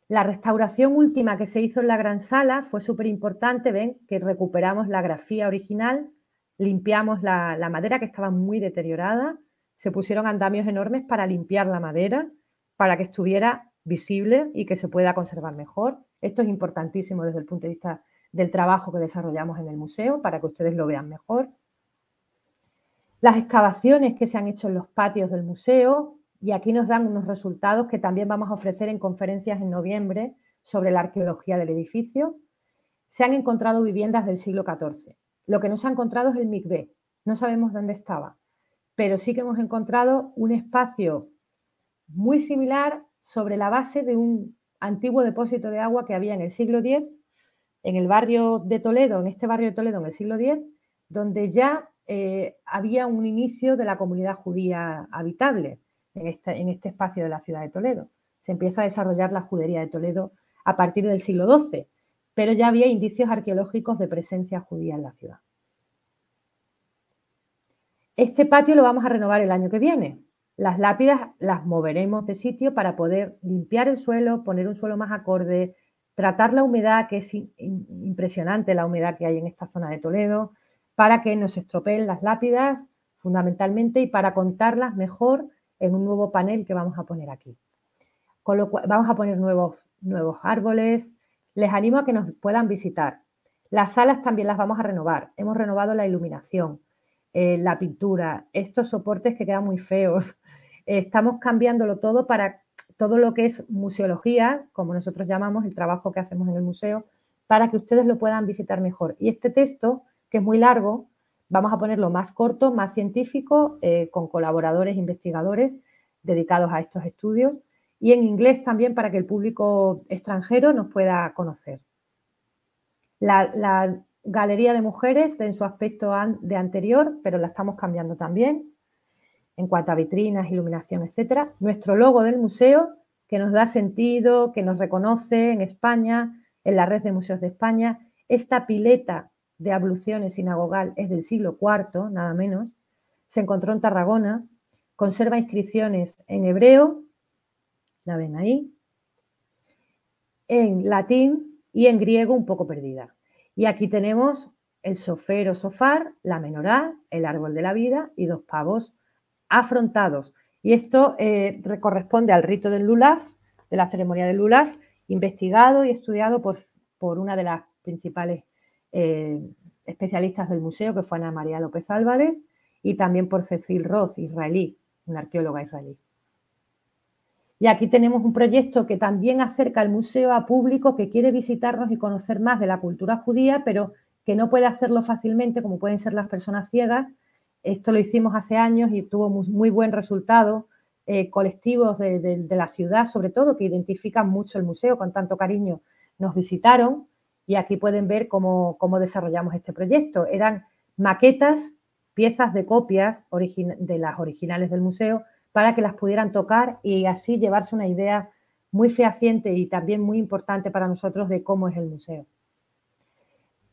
La restauración última que se hizo en la gran sala fue súper importante. Ven que recuperamos la grafía original, limpiamos la madera que estaba muy deteriorada, se pusieron andamios enormes para limpiar la madera, para que estuviera visible y que se pueda conservar mejor. Esto es importantísimo desde el punto de vista del trabajo que desarrollamos en el museo, para que ustedes lo vean mejor. Las excavaciones que se han hecho en los patios del museo, y aquí nos dan unos resultados que también vamos a ofrecer en conferencias en noviembre sobre la arqueología del edificio. Se han encontrado viviendas del siglo XIV. Lo que no se ha encontrado es el mikvé. No sabemos dónde estaba, pero sí que hemos encontrado un espacio muy similar sobre la base de un antiguo depósito de agua que había en el siglo X, en el barrio de Toledo, en este barrio de Toledo en el siglo X, donde ya había un inicio de la comunidad judía habitable en este espacio de la ciudad de Toledo. Se empieza a desarrollar la judería de Toledo a partir del siglo XII, pero ya había indicios arqueológicos de presencia judía en la ciudad. Este patio lo vamos a renovar el año que viene. Las lápidas las moveremos de sitio para poder limpiar el suelo, poner un suelo más acorde, tratar la humedad, que es impresionante la humedad que hay en esta zona de Toledo, para que no se estropeen las lápidas, fundamentalmente, y para contarlas mejor en un nuevo panel que vamos a poner aquí. Con lo cual, vamos a poner nuevos árboles. Les animo a que nos puedan visitar. Las salas también las vamos a renovar. Hemos renovado la iluminación, la pintura, estos soportes que quedan muy feos. Estamos cambiándolo todo para todo lo que es museología, como nosotros llamamos el trabajo que hacemos en el museo, para que ustedes lo puedan visitar mejor. Y este texto, que es muy largo, vamos a ponerlo más corto, más científico, con colaboradores, investigadores dedicados a estos estudios, y en inglés también para que el público extranjero nos pueda conocer. La galería de mujeres en su aspecto de anterior, pero la estamos cambiando también en cuanto a vitrinas, iluminación, etcétera. Nuestro logo del museo, que nos da sentido, que nos reconoce en España, en la red de museos de España. Esta pileta de abluciones sinagogal es del siglo IV, nada menos. Se encontró en Tarragona. Conserva inscripciones en hebreo, la ven ahí, en latín y en griego un poco perdida. Y aquí tenemos el sofer o sofar, la menorá, el árbol de la vida y 2 pavos afrontados. Y esto corresponde al rito del lulav, de la ceremonia del lulav, investigado y estudiado por una de las principales especialistas del museo, que fue Ana María López Álvarez, y también por Cecil Roth, israelí, una arqueóloga israelí. Y aquí tenemos un proyecto que también acerca el museo a público que quiere visitarnos y conocer más de la cultura judía, pero que no puede hacerlo fácilmente, como pueden ser las personas ciegas. Esto lo hicimos hace años y tuvo muy buen resultado. Colectivos de la ciudad, sobre todo, que identifican mucho el museo, con tanto cariño, nos visitaron, y aquí pueden ver cómo desarrollamos este proyecto. Eran maquetas, piezas de copias de las originales del museo, para que las pudieran tocar y así llevarse una idea muy fehaciente y también muy importante para nosotros de cómo es el museo.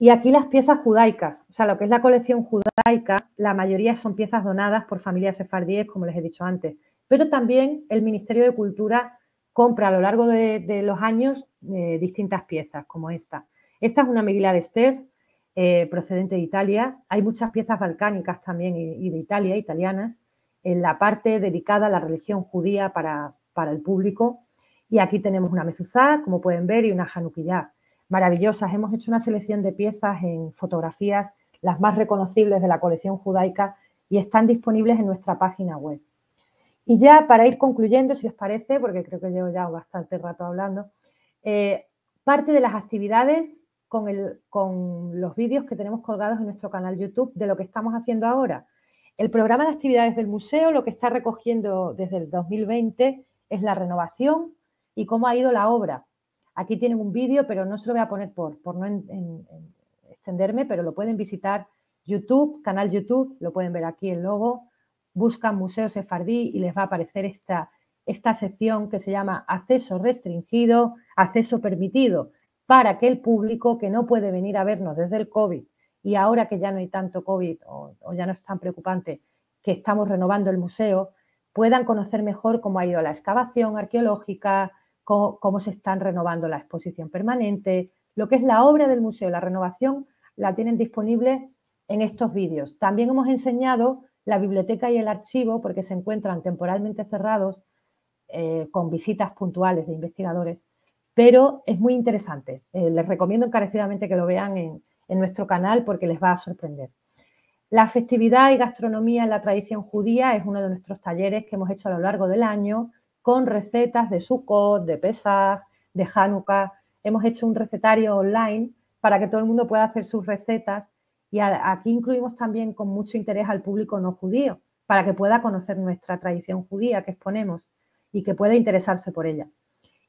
Y aquí las piezas judaicas, o sea, lo que es la colección judaica, la mayoría son piezas donadas por familias sefardíes, como les he dicho antes, pero también el Ministerio de Cultura compra a lo largo de los años distintas piezas, como esta. Esta es una Megilá de Esther, procedente de Italia. Hay muchas piezas balcánicas también y de Italia, italianas, en la parte dedicada a la religión judía para el público. Y aquí tenemos una mezuzá, como pueden ver, y una Hanukkiyá. Maravillosas. Hemos hecho una selección de piezas en fotografías, las más reconocibles de la colección judaica, y están disponibles en nuestra página web. Y ya para ir concluyendo, si os parece, porque creo que llevo ya bastante rato hablando, parte de las actividades con los vídeos que tenemos colgados en nuestro canal YouTube de lo que estamos haciendo ahora. El programa de actividades del museo lo que está recogiendo desde el 2020 es la renovación y cómo ha ido la obra. Aquí tienen un vídeo, pero no se lo voy a poner por no extenderme, pero lo pueden visitar YouTube, canal YouTube, lo pueden ver aquí el logo, buscan Museo Sefardí y les va a aparecer esta sección que se llama acceso restringido, acceso permitido, para aquel público que no puede venir a vernos desde el COVID y ahora que ya no hay tanto COVID o ya no es tan preocupante que estamos renovando el museo, puedan conocer mejor cómo ha ido la excavación arqueológica, cómo se están renovando la exposición permanente, lo que es la obra del museo, la renovación, la tienen disponible en estos vídeos. También hemos enseñado la biblioteca y el archivo porque se encuentran temporalmente cerrados con visitas puntuales de investigadores, pero es muy interesante. Les recomiendo encarecidamente que lo vean en nuestro canal porque les va a sorprender. La festividad y gastronomía en la tradición judía es uno de nuestros talleres que hemos hecho a lo largo del año con recetas de Sukkot, de Pesach, de Hanukkah. Hemos hecho un recetario online para que todo el mundo pueda hacer sus recetas y aquí incluimos también con mucho interés al público no judío para que pueda conocer nuestra tradición judía que exponemos y que pueda interesarse por ella.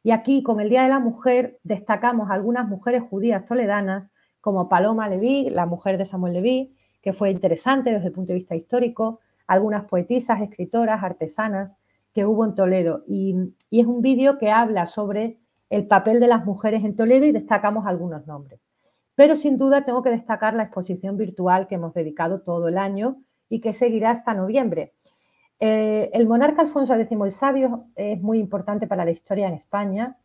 Y aquí, con el Día de la Mujer, destacamos a algunas mujeres judías toledanas como Paloma Leví, la mujer de Samuel Leví, que fue interesante desde el punto de vista histórico, algunas poetisas, escritoras, artesanas que hubo en Toledo. Y es un vídeo que habla sobre el papel de las mujeres en Toledo y destacamos algunos nombres. Pero sin duda tengo que destacar la exposición virtual que hemos dedicado todo el año y que seguirá hasta noviembre. El monarca Alfonso X el Sabio es muy importante para la historia en España,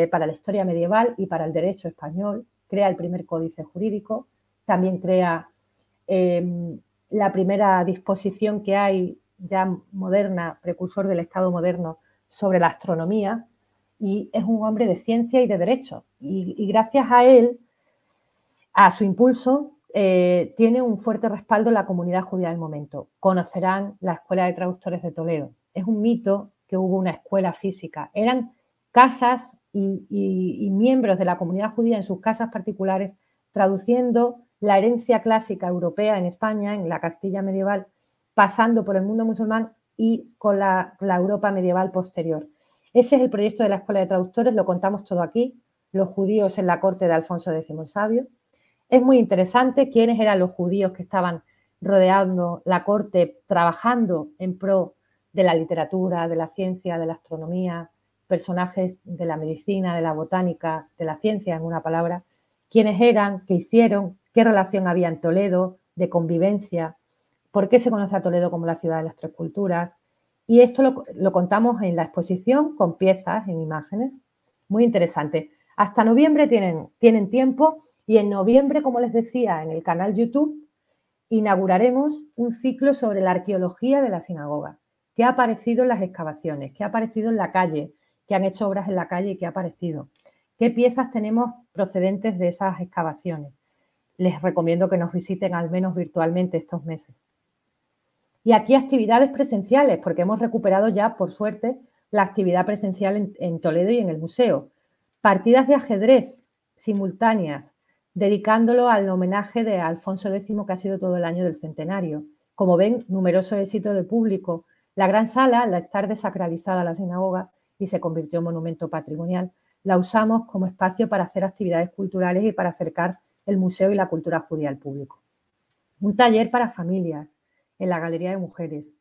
para la historia medieval y para el derecho español. Crea el primer códice jurídico, también crea la primera disposición que hay ya moderna, precursor del Estado moderno, sobre la astronomía, y es un hombre de ciencia y de derecho. Y gracias a él, a su impulso, tiene un fuerte respaldo en la comunidad judía del momento. Conocerán la Escuela de Traductores de Toledo. Es un mito que hubo una escuela física. Eran casas y miembros de la comunidad judía en sus casas particulares traduciendo la herencia clásica europea en España, en la Castilla medieval, pasando por el mundo musulmán y con la Europa medieval posterior. Ese es el proyecto de la Escuela de Traductores, lo contamos todo aquí, los judíos en la corte de Alfonso X el Sabio. Es muy interesante quiénes eran los judíos que estaban rodeando la corte, trabajando en pro de la literatura, de la ciencia, de la astronomía, personajes de la medicina, de la botánica, de la ciencia, en una palabra, quiénes eran, qué hicieron, qué relación había en Toledo, de convivencia, por qué se conoce a Toledo como la ciudad de las tres culturas. Y esto lo contamos en la exposición con piezas, en imágenes. Muy interesante. Hasta noviembre tienen tiempo y en noviembre, como les decía, en el canal YouTube inauguraremos un ciclo sobre la arqueología de la sinagoga. ¿Qué ha aparecido en las excavaciones? ¿Qué ha aparecido en la calle? ¿Qué han hecho obras en la calle y qué ha aparecido? ¿Qué piezas tenemos procedentes de esas excavaciones? Les recomiendo que nos visiten al menos virtualmente estos meses. Y aquí actividades presenciales, porque hemos recuperado ya, por suerte, la actividad presencial en Toledo y en el museo. Partidas de ajedrez simultáneas, dedicándolo al homenaje de Alfonso X, que ha sido todo el año del centenario. Como ven, numeroso éxito de público. La gran sala, al estar desacralizada la sinagoga y se convirtió en monumento patrimonial, la usamos como espacio para hacer actividades culturales y para acercar el museo y la cultura judía al público. Un taller para familias en la Galería de Mujeres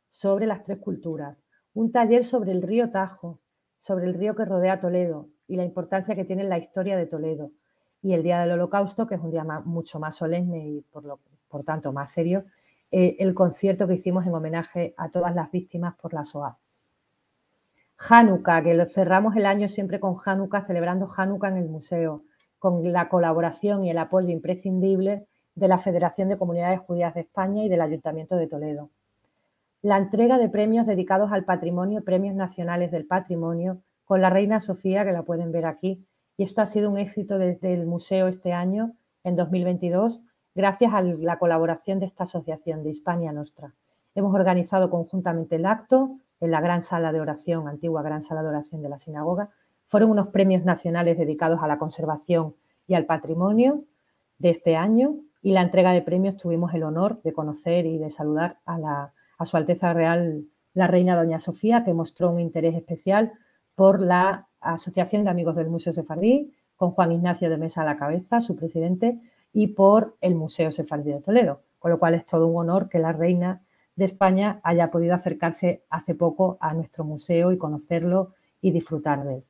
sobre las tres culturas. Un taller sobre el río Tajo, sobre el río que rodea Toledo y la importancia que tiene en la historia de Toledo. Y el Día del Holocausto, que es un día mucho más solemne y por tanto más serio, el concierto que hicimos en homenaje a todas las víctimas por la Shoah. Hanukkah, que lo cerramos el año siempre con Hanukkah, celebrando Hanukkah en el museo, con la colaboración y el apoyo imprescindible de la Federación de Comunidades Judías de España y del Ayuntamiento de Toledo. La entrega de premios dedicados al patrimonio, premios nacionales del patrimonio, con la Reina Sofía, que la pueden ver aquí. Y esto ha sido un éxito desde el museo este año, en 2022, gracias a la colaboración de esta asociación, de Hispania Nostra. Hemos organizado conjuntamente el acto en la gran sala de oración, antigua gran sala de oración de la sinagoga. Fueron unos premios nacionales dedicados a la conservación y al patrimonio de este año, y la entrega de premios tuvimos el honor de conocer y de saludar a Su Alteza Real, la Reina Doña Sofía, que mostró un interés especial por la Asociación de Amigos del Museo Sefardí, con Juan Ignacio de Mesa a la cabeza, su presidente, y por el Museo Sefardí de Toledo, con lo cual es todo un honor que la Reina de España haya podido acercarse hace poco a nuestro museo y conocerlo y disfrutar de él.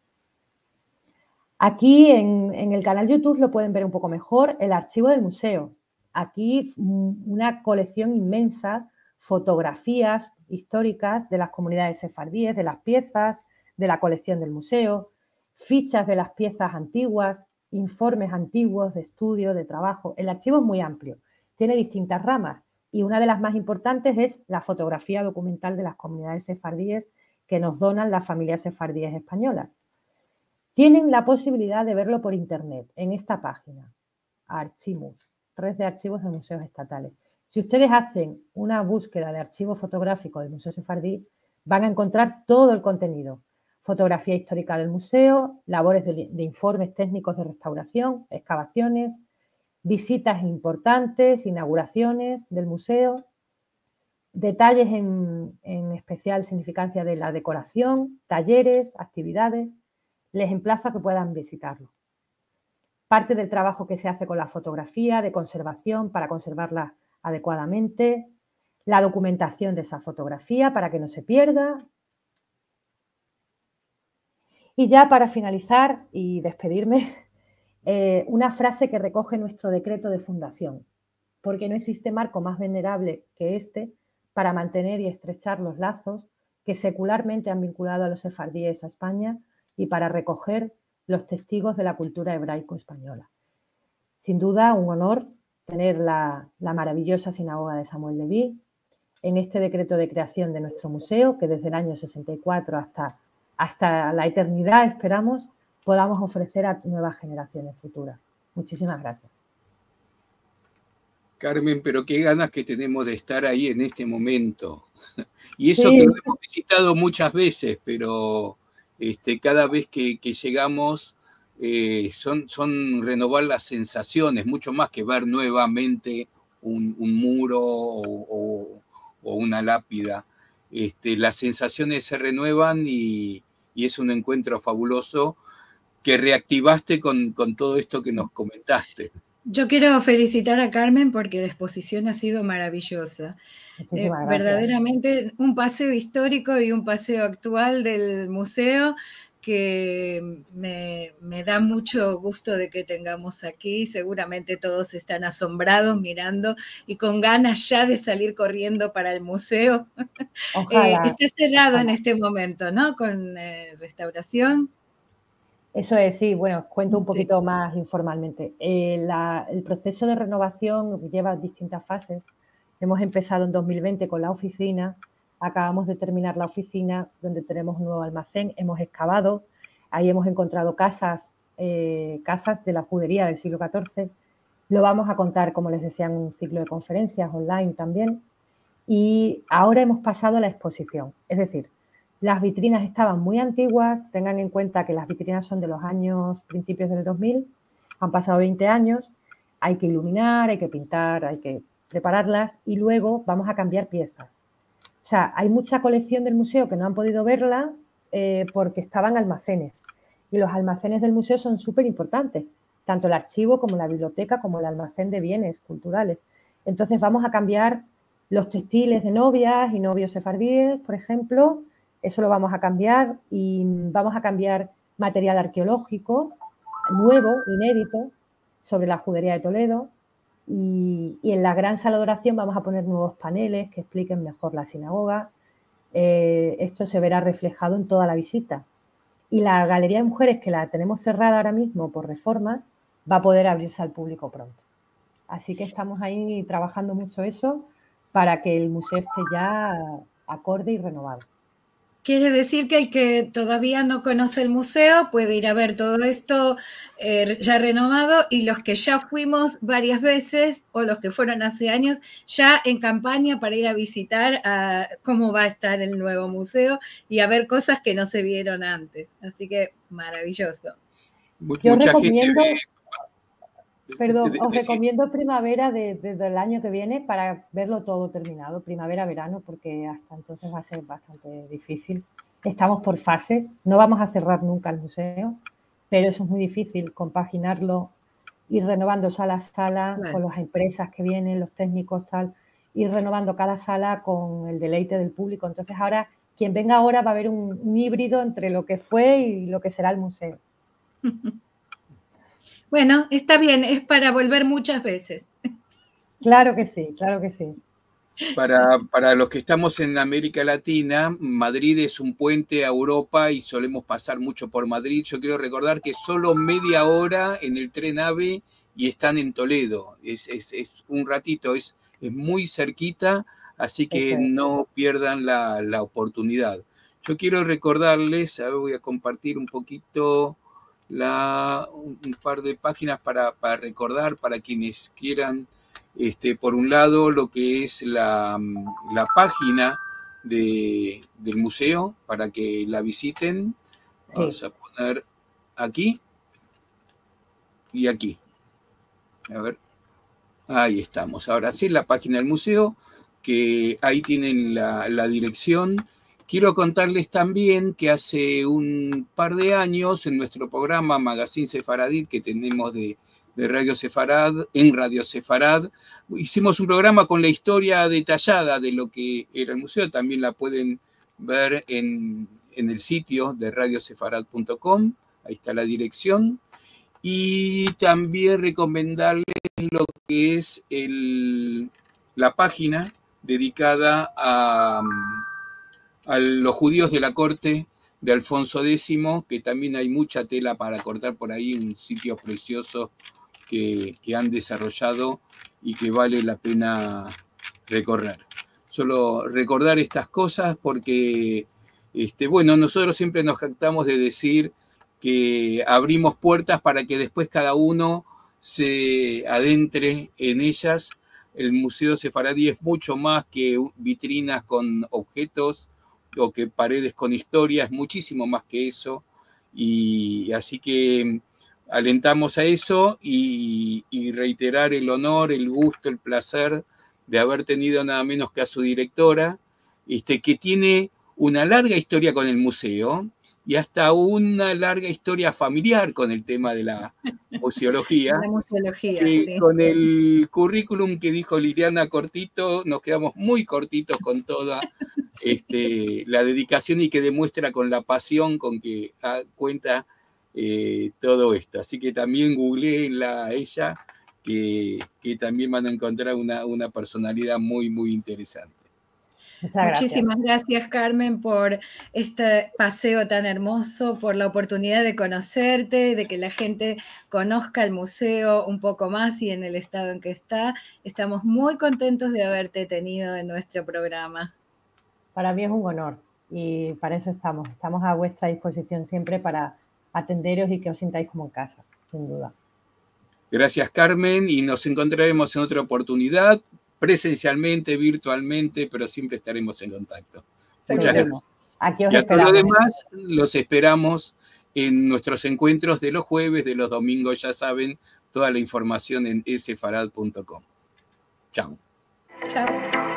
Aquí en el canal YouTube lo pueden ver un poco mejor, el archivo del museo. Aquí una colección inmensa, fotografías históricas de las comunidades sefardíes, de las piezas, de la colección del museo, fichas de las piezas antiguas, informes antiguos de estudio, de trabajo. El archivo es muy amplio, tiene distintas ramas y una de las más importantes es la fotografía documental de las comunidades sefardíes que nos donan las familias sefardíes españolas. Tienen la posibilidad de verlo por internet en esta página, Archimus, red de archivos de museos estatales. Si ustedes hacen una búsqueda de archivo fotográfico del Museo Sefardí, van a encontrar todo el contenido. Fotografía histórica del museo, labores de informes técnicos de restauración, excavaciones, visitas importantes, inauguraciones del museo, detalles en especial significancia de la decoración, talleres, actividades. Les emplazo a que puedan visitarlo. Parte del trabajo que se hace con la fotografía, de conservación, para conservarla adecuadamente, la documentación de esa fotografía para que no se pierda. Y ya para finalizar y despedirme, una frase que recoge nuestro decreto de fundación, porque no existe marco más venerable que este para mantener y estrechar los lazos que secularmente han vinculado a los sefardíes a España y para recoger los testigos de la cultura hebraico-española. Sin duda, un honor tener la maravillosa sinagoga de Samuel Leví en este decreto de creación de nuestro museo, que desde el año 64 hasta la eternidad, esperamos, podamos ofrecer a nuevas generaciones futuras. Muchísimas gracias. Carmen, pero qué ganas que tenemos de estar ahí en este momento. Y eso Sí. que lo hemos visitado muchas veces, pero cada vez que llegamos son renovar las sensaciones, mucho más que ver nuevamente un muro o una lápida. Las sensaciones se renuevan y es un encuentro fabuloso que reactivaste con todo esto que nos comentaste. Yo quiero felicitar a Carmen porque la exposición ha sido maravillosa. Muchísimas gracias. Verdaderamente un paseo histórico y un paseo actual del museo que me da mucho gusto de que tengamos aquí. Seguramente todos están asombrados mirando y con ganas ya de salir corriendo para el museo. Ojalá. Está cerrado ojalá. en este momento, ¿no? Con restauración. Eso es, sí, bueno, cuento un Sí. poquito más informalmente. El proceso de renovación lleva distintas fases. Hemos empezado en 2020 con la oficina, acabamos de terminar la oficina donde tenemos un nuevo almacén, hemos excavado, ahí hemos encontrado casas de la judería del siglo XIV. Lo vamos a contar, como les decía, en un ciclo de conferencias online también. Y ahora hemos pasado a la exposición, es decir, las vitrinas estaban muy antiguas, tengan en cuenta que las vitrinas son de los años principios del 2000, han pasado 20 años, hay que iluminar, hay que pintar, hay que prepararlas y luego vamos a cambiar piezas. O sea, hay mucha colección del museo que no han podido verla porque estaban almacenes y los almacenes del museo son súper importantes, tanto el archivo como la biblioteca como el almacén de bienes culturales. Entonces vamos a cambiar los textiles de novias y novios sefardíes, por ejemplo. Eso lo vamos a cambiar y vamos a cambiar material arqueológico nuevo, inédito, sobre la judería de Toledo y en la gran sala de oración vamos a poner nuevos paneles que expliquen mejor la sinagoga. Esto se verá reflejado en toda la visita. Y la galería de mujeres, que la tenemos cerrada ahora mismo por reforma, va a poder abrirse al público pronto. Así que estamos ahí trabajando mucho eso para que el museo esté ya acorde y renovado. Quiere decir que el que todavía no conoce el museo puede ir a ver todo esto ya renovado, y los que ya fuimos varias veces o los que fueron hace años ya en campaña para ir a visitar cómo va a estar el nuevo museo y a ver cosas que no se vieron antes. Así que maravilloso. Yo Mucha recomiendo, gente os recomiendo primavera desde el año que viene para verlo todo terminado, primavera-verano, porque hasta entonces va a ser bastante difícil. Estamos por fases, no vamos a cerrar nunca el museo, pero eso es muy difícil, compaginarlo, ir renovando sala a sala, Claro, con las empresas que vienen, los técnicos, tal, ir renovando cada sala con el deleite del público. Entonces ahora, quien venga ahora va a ver un híbrido entre lo que fue y lo que será el museo. Bueno, está bien, es para volver muchas veces. Claro que sí, claro que sí. Para los que estamos en América Latina, Madrid es un puente a Europa y solemos pasar mucho por Madrid. Yo quiero recordar que solo media hora en el tren AVE y están en Toledo. Es un ratito, es muy cerquita, así que Eso es. no pierdan la oportunidad. Yo quiero recordarles, a ver, voy a compartir un poquito un par de páginas para recordar, para quienes quieran. Por un lado, lo que es la página del museo para que la visiten. Vamos Sí. a poner aquí y aquí. A ver, ahí estamos. Ahora sí, la página del museo, que ahí tienen la dirección. Quiero contarles también que hace un par de años en nuestro programa Magazine Sefaradí que tenemos de Radio Sefarad, en Radio Sefarad, hicimos un programa con la historia detallada de lo que era el museo. También la pueden ver en el sitio de radiosefarad.com. Ahí está la dirección. Y también recomendarles lo que es la página dedicada a los judíos de la corte de Alfonso X, que también hay mucha tela para cortar por ahí, un sitio precioso que han desarrollado y que vale la pena recorrer. Solo recordar estas cosas porque, bueno, nosotros siempre nos jactamos de decir que abrimos puertas para que después cada uno se adentre en ellas. El Museo Sefaradí es mucho más que vitrinas con objetos o que paredes con historia, es muchísimo más que eso. Y así que alentamos a eso y reiterar el honor, el gusto, el placer de haber tenido nada menos que a su directora, que tiene una larga historia con el museo y hasta una larga historia familiar con el tema de la museología. La museología, sí. Con el currículum que dijo Liliana cortito, nos quedamos muy cortitos con toda sí. La dedicación y que demuestra con la pasión con que cuenta todo esto. Así que también googleenla a ella, que también van a encontrar una personalidad muy, muy interesante. Muchas Muchísimas gracias, Carmen, por este paseo tan hermoso, por la oportunidad de conocerte, de que la gente conozca el museo un poco más y en el estado en que está. Estamos muy contentos de haberte tenido en nuestro programa. Para mí es un honor y para eso estamos. Estamos a vuestra disposición siempre para atenderos y que os sintáis como en casa, sin duda. Gracias, Carmen, y nos encontraremos en otra oportunidad, presencialmente, virtualmente, pero siempre estaremos en contacto. Muchas gracias. Aquí os y a esperamos. todos los demás, los esperamos en nuestros encuentros de los jueves, de los domingos, ya saben, toda la información en sefarad.com. Chao. Chao.